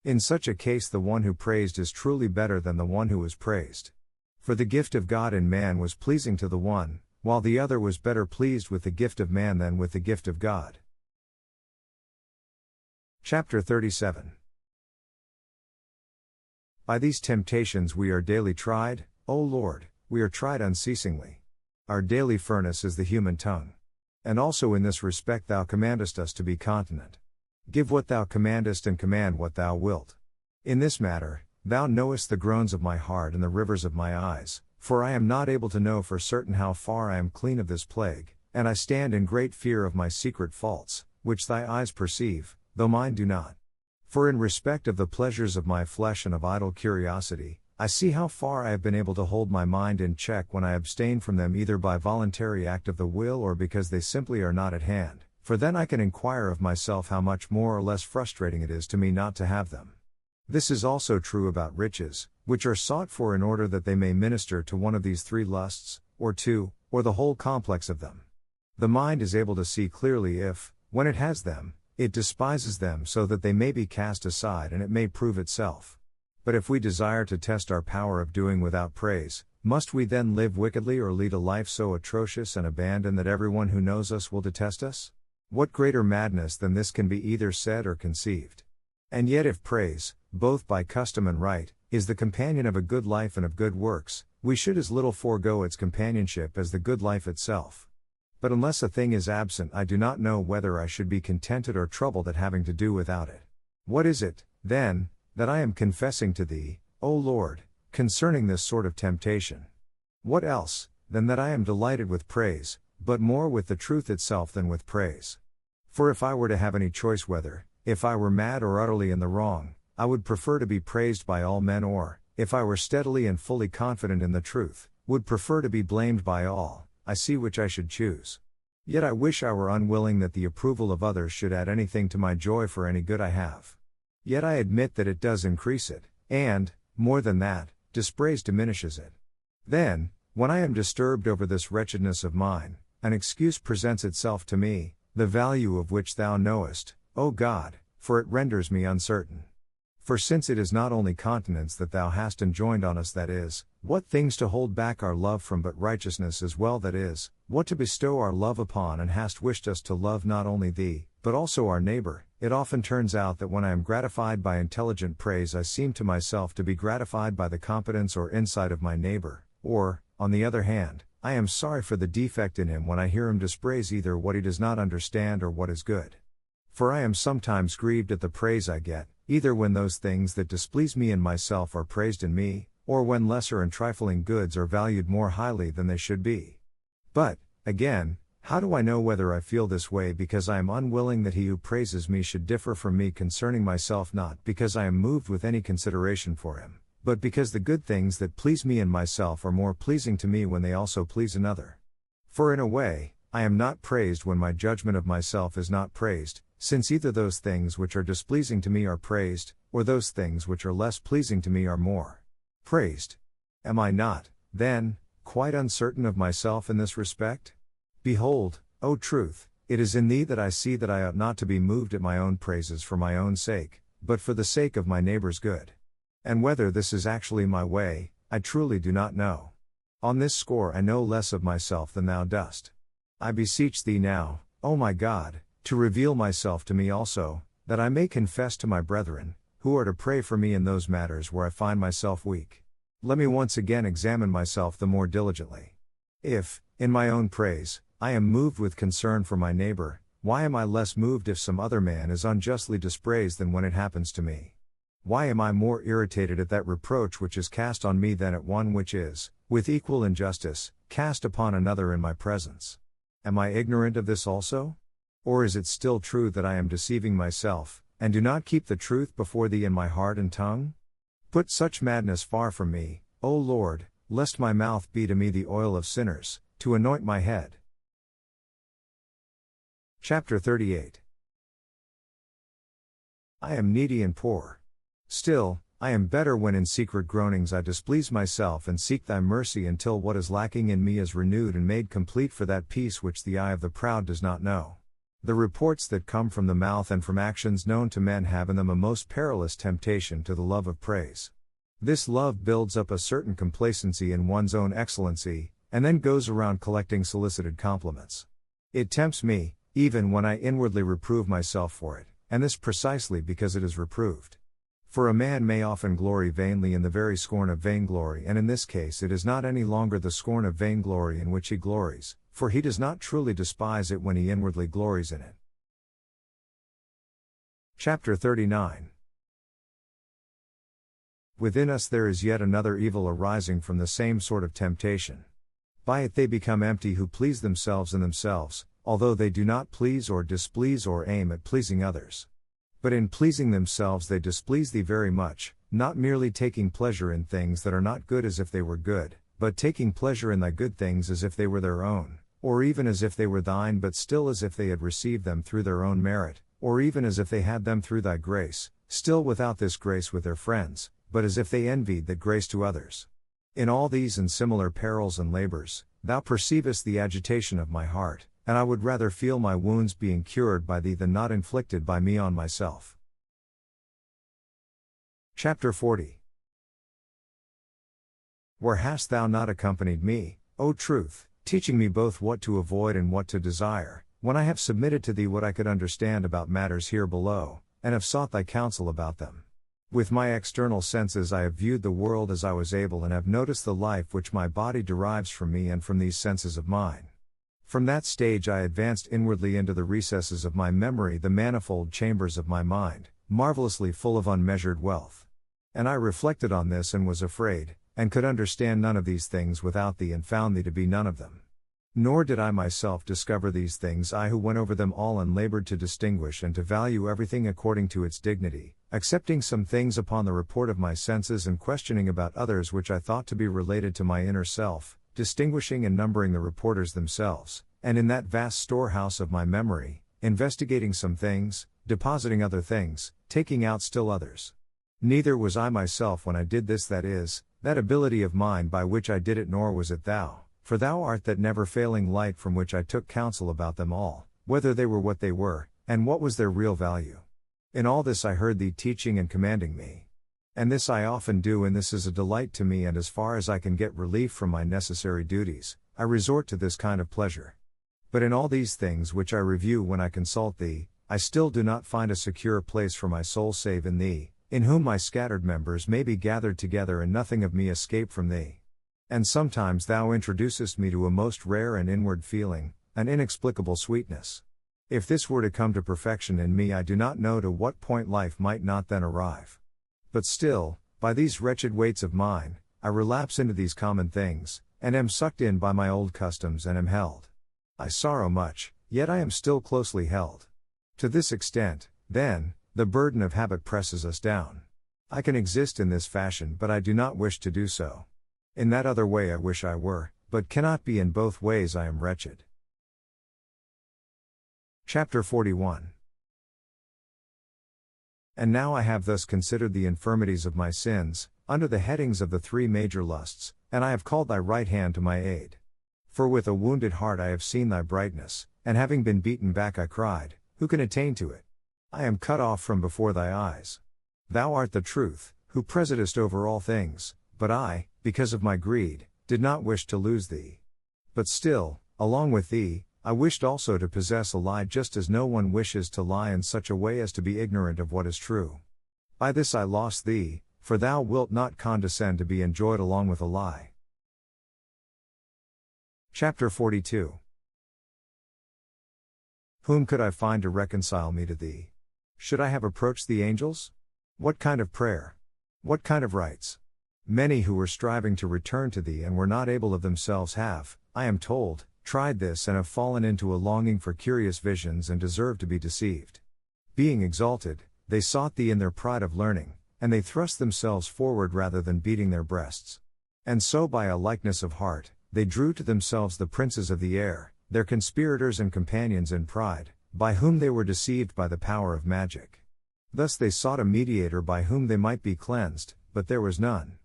In such a case the one who praised is truly better than the one who was praised. For the gift of God in man was pleasing to the one, while the other was better pleased with the gift of man than with the gift of God. Chapter 37. By these temptations we are daily tried, O Lord, we are tried unceasingly. Our daily furnace is the human tongue. And also in this respect thou commandest us to be continent. Give what thou commandest and command what thou wilt. In this matter, thou knowest the groans of my heart and the rivers of my eyes, for I am not able to know for certain how far I am clean of this plague, and I stand in great fear of my secret faults, which thy eyes perceive, though mine do not. For in respect of the pleasures of my flesh and of idle curiosity, I see how far I have been able to hold my mind in check when I abstain from them, either by voluntary act of the will or because they simply are not at hand, for then I can inquire of myself how much more or less frustrating it is to me not to have them. This is also true about riches, which are sought for in order that they may minister to one of these three lusts, or two, or the whole complex of them. The mind is able to see clearly if, when it has them, it despises them so that they may be cast aside and it may prove itself. But if we desire to test our power of doing without praise, must we then live wickedly or lead a life so atrocious and abandoned that everyone who knows us will detest us? What greater madness than this can be either said or conceived? And yet if praise, both by custom and right, is the companion of a good life and of good works, we should as little forego its companionship as the good life itself. But unless a thing is absent, I do not know whether I should be contented or troubled at having to do without it. What is it, then, that I am confessing to thee, O Lord, concerning this sort of temptation? What else, than that I am delighted with praise, but more with the truth itself than with praise? For if I were to have any choice whether, if I were mad or utterly in the wrong, I would prefer to be praised by all men, or, if I were steadily and fully confident in the truth, would prefer to be blamed by all. I see which I should choose. Yet I wish I were unwilling that the approval of others should add anything to my joy for any good I have. Yet I admit that it does increase it, and, more than that, dispraise diminishes it. Then, when I am disturbed over this wretchedness of mine, an excuse presents itself to me, the value of which thou knowest, O God, for it renders me uncertain. For since it is not only continence that thou hast enjoined on us, that is, what things to hold back our love from, but righteousness as well, that is, what to bestow our love upon, and hast wished us to love not only thee, but also our neighbor, it often turns out that when I am gratified by intelligent praise, I seem to myself to be gratified by the competence or insight of my neighbor, or, on the other hand, I am sorry for the defect in him when I hear him dispraise either what he does not understand or what is good. For I am sometimes grieved at the praise I get, either when those things that displease me in myself are praised in me, or when lesser and trifling goods are valued more highly than they should be. But, again, how do I know whether I feel this way because I am unwilling that he who praises me should differ from me concerning myself, not because I am moved with any consideration for him, but because the good things that please me in myself are more pleasing to me when they also please another? For in a way, I am not praised when my judgment of myself is not praised, since either those things which are displeasing to me are praised, or those things which are less pleasing to me are more praised. Am I not, then, quite uncertain of myself in this respect? Behold, O truth, It is in thee that I see that I ought not to be moved at my own praises for my own sake, but for the sake of my neighbor's good. And whether this is actually my way, I truly do not know. On this score I know less of myself than thou dost. I beseech thee now, O my God, to reveal myself to me also, that I may confess to my brethren, who are to pray for me in those matters where I find myself weak. Let me once again examine myself the more diligently. If, in my own praise, I am moved with concern for my neighbor, why am I less moved if some other man is unjustly dispraised than when it happens to me? Why am I more irritated at that reproach which is cast on me than at one which is, with equal injustice, cast upon another in my presence? Am I ignorant of this also? Or is it still true that I am deceiving myself, and do not keep the truth before thee in my heart and tongue? Put such madness far from me, O Lord, lest my mouth be to me the oil of sinners, to anoint my head. Chapter 38. I am needy and poor. Still, I am better when in secret groanings I displease myself and seek thy mercy until what is lacking in me is renewed and made complete for that peace which the eye of the proud does not know. The reports that come from the mouth and from actions known to men have in them a most perilous temptation to the love of praise. This love builds up a certain complacency in one's own excellency, and then goes around collecting solicited compliments. It tempts me, even when I inwardly reprove myself for it, and this precisely because it is reproved. For a man may often glory vainly in the very scorn of vainglory, and in this case it is not any longer the scorn of vainglory in which he glories, for he does not truly despise it when he inwardly glories in it. Chapter 39. Within us there is yet another evil arising from the same sort of temptation. By it they become empty who please themselves in themselves, although they do not please or displease or aim at pleasing others. But in pleasing themselves they displease thee very much, not merely taking pleasure in things that are not good as if they were good, but taking pleasure in thy good things as if they were their own, or even as if they were thine but still as if they had received them through their own merit, or even as if they had them through thy grace, still without this grace with their friends, but as if they envied that grace to others. In all these and similar perils and labors, thou perceivest the agitation of my heart, and I would rather feel my wounds being cured by thee than not inflicted by me on myself. Chapter 40. Where hast thou not accompanied me, O Truth, teaching me both what to avoid and what to desire, when I have submitted to thee what I could understand about matters here below, and have sought thy counsel about them? With my external senses I have viewed the world as I was able and have noticed the life which my body derives from me and from these senses of mine. From that stage I advanced inwardly into the recesses of my memory, the manifold chambers of my mind, marvelously full of unmeasured wealth. And I reflected on this and was afraid, and could understand none of these things without thee and found thee to be none of them. Nor did I myself discover these things, I who went over them all and labored to distinguish and to value everything according to its dignity, accepting some things upon the report of my senses and questioning about others which I thought to be related to my inner self, distinguishing and numbering the reporters themselves, and in that vast storehouse of my memory, investigating some things, depositing other things, taking out still others. Neither was I myself when I did this, that is, that ability of mine by which I did it, nor was it thou, for thou art that never failing light from which I took counsel about them all, whether they were what they were, and what was their real value. In all this I heard thee teaching and commanding me. And this I often do, and this is a delight to me, and as far as I can get relief from my necessary duties, I resort to this kind of pleasure. But in all these things which I review when I consult thee, I still do not find a secure place for my soul save in thee, in whom my scattered members may be gathered together and nothing of me escape from thee. And sometimes thou introducest me to a most rare and inward feeling, an inexplicable sweetness. If this were to come to perfection in me, I do not know to what point life might not then arrive. But still, by these wretched weights of mine, I relapse into these common things, and am sucked in by my old customs and am held. I sorrow much, yet I am still closely held. To this extent, then, the burden of habit presses us down. I can exist in this fashion, but I do not wish to do so. In that other way I wish I were, but cannot be. In both ways I am wretched. Chapter 41. And now I have thus considered the infirmities of my sins, under the headings of the three major lusts, and I have called thy right hand to my aid. For with a wounded heart I have seen thy brightness, and having been beaten back I cried, who can attain to it? I am cut off from before thy eyes. Thou art the truth, who presidest over all things, but I, because of my greed, did not wish to lose thee. But still, along with thee, I wished also to possess a lie, just as no one wishes to lie in such a way as to be ignorant of what is true. By this I lost thee, for thou wilt not condescend to be enjoyed along with a lie. Chapter 42. Whom could I find to reconcile me to thee? Should I have approached the angels? What kind of prayer? What kind of rites? Many who were striving to return to thee and were not able of themselves have, I am told, tried this and have fallen into a longing for curious visions and deserve to be deceived. Being exalted, they sought thee in their pride of learning, and they thrust themselves forward rather than beating their breasts. And so by a likeness of heart, they drew to themselves the princes of the air, their conspirators and companions in pride, by whom they were deceived by the power of magic. Thus they sought a mediator by whom they might be cleansed, but there was none.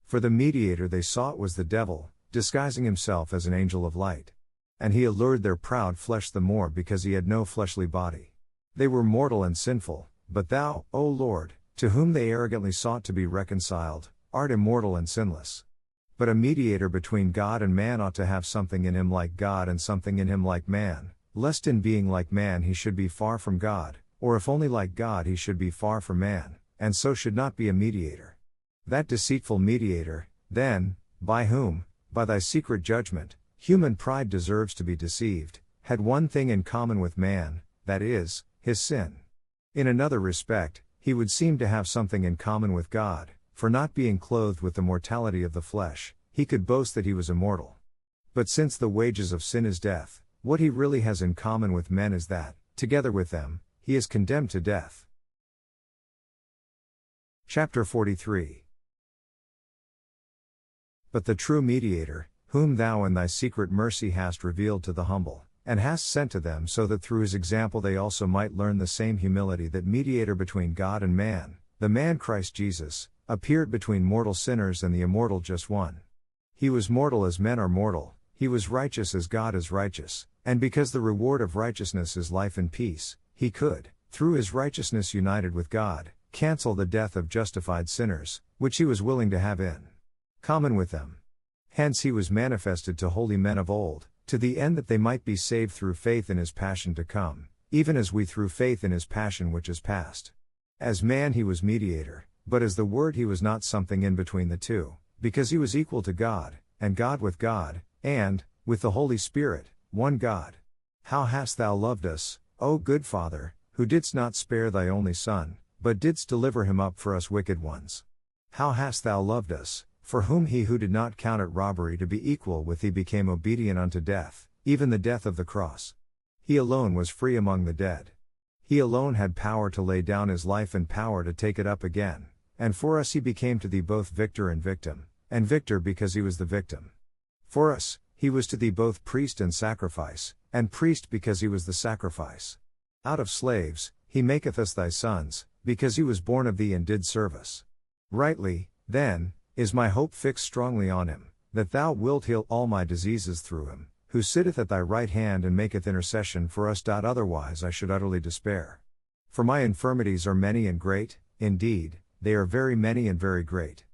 For the mediator they sought was the devil, disguising himself as an angel of light. And he allured their proud flesh the more because he had no fleshly body. They were mortal and sinful, but thou, O Lord, to whom they arrogantly sought to be reconciled, art immortal and sinless. But a mediator between God and man ought to have something in him like God and something in him like man, lest in being like man he should be far from God, or if only like God he should be far from man, and so should not be a mediator. That deceitful mediator, then, by whom, by thy secret judgment, human pride deserves to be deceived, had one thing in common with man, that is, his sin. In another respect, he would seem to have something in common with God, for not being clothed with the mortality of the flesh, he could boast that he was immortal. But since the wages of sin is death, what he really has in common with men is that, together with them, he is condemned to death. Chapter 43. But the true mediator, whom thou in thy secret mercy hast revealed to the humble, and hast sent to them so that through his example they also might learn the same humility, that mediator between God and man, the man Christ Jesus, appeared between mortal sinners and the immortal just one. He was mortal as men are mortal, he was righteous as God is righteous, and because the reward of righteousness is life and peace, he could, through his righteousness united with God, cancel the death of justified sinners, which he was willing to have in common with them. Hence he was manifested to holy men of old, to the end that they might be saved through faith in his passion to come, even as we through faith in his passion which is past. As man he was mediator, but as the Word he was not something in between the two, because he was equal to God, and God with God, and, with the Holy Spirit, one God. How hast thou loved us, O good Father, who didst not spare thy only Son, but didst deliver him up for us wicked ones. How hast thou loved us, for whom he who did not count it robbery to be equal with thee became obedient unto death, even the death of the cross. He alone was free among the dead. He alone had power to lay down his life and power to take it up again, and for us he became to thee both victor and victim, and victor because he was the victim. For us, he was to thee both priest and priest because he was the sacrifice. Out of slaves, he maketh us thy sons, because he was born of thee and did serve us. Rightly, then, is my hope fixed strongly on him, that thou wilt heal all my diseases through him, who sitteth at thy right hand and maketh intercession for us. Otherwise I should utterly despair. For my infirmities are many and great, indeed, they are very many and very great.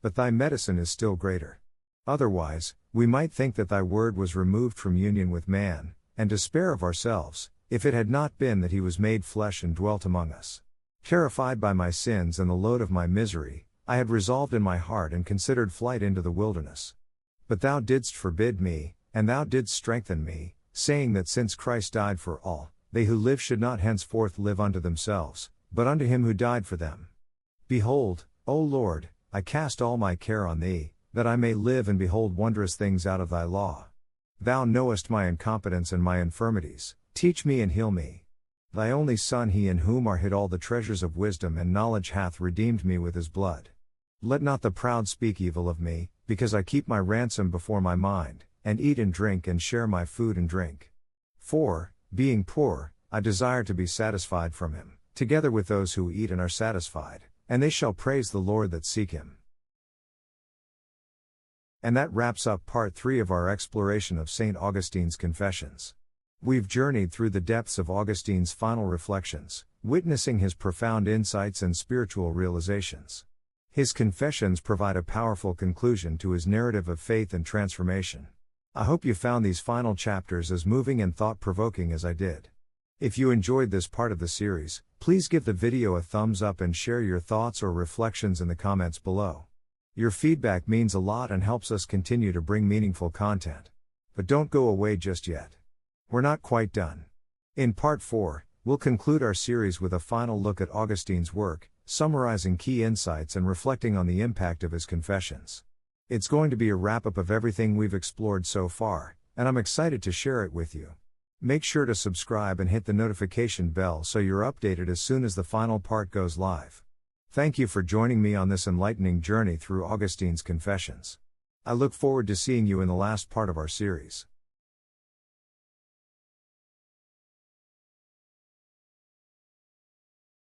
But thy medicine is still greater. Otherwise, we might think that thy word was removed from union with man, and despair of ourselves, if it had not been that he was made flesh and dwelt among us. Terrified by my sins and the load of my misery, I had resolved in my heart and considered flight into the wilderness. But thou didst forbid me, and thou didst strengthen me, saying that since Christ died for all, they who live should not henceforth live unto themselves, but unto him who died for them. Behold, O Lord, I cast all my care on thee, that I may live and behold wondrous things out of thy law. Thou knowest my incompetence and my infirmities, teach me and heal me. Thy only Son, he in whom are hid all the treasures of wisdom and knowledge, hath redeemed me with his blood. Let not the proud speak evil of me, because I keep my ransom before my mind, and eat and drink and share my food and drink. For, being poor, I desire to be satisfied from him, together with those who eat and are satisfied, and they shall praise the Lord that seek him. And that wraps up part 3 of our exploration of St. Augustine's Confessions. We've journeyed through the depths of Augustine's final reflections, witnessing his profound insights and spiritual realizations. His Confessions provide a powerful conclusion to his narrative of faith and transformation. I hope you found these final chapters as moving and thought-provoking as I did. If you enjoyed this part of the series, please give the video a thumbs up and share your thoughts or reflections in the comments below. Your feedback means a lot and helps us continue to bring meaningful content. But don't go away just yet. We're not quite done. In part 4, we'll conclude our series with a final look at Augustine's work, summarizing key insights and reflecting on the impact of his Confessions. It's going to be a wrap-up of everything we've explored so far, and I'm excited to share it with you. Make sure to subscribe and hit the notification bell so you're updated as soon as the final part goes live. Thank you for joining me on this enlightening journey through Augustine's Confessions. I look forward to seeing you in the last part of our series.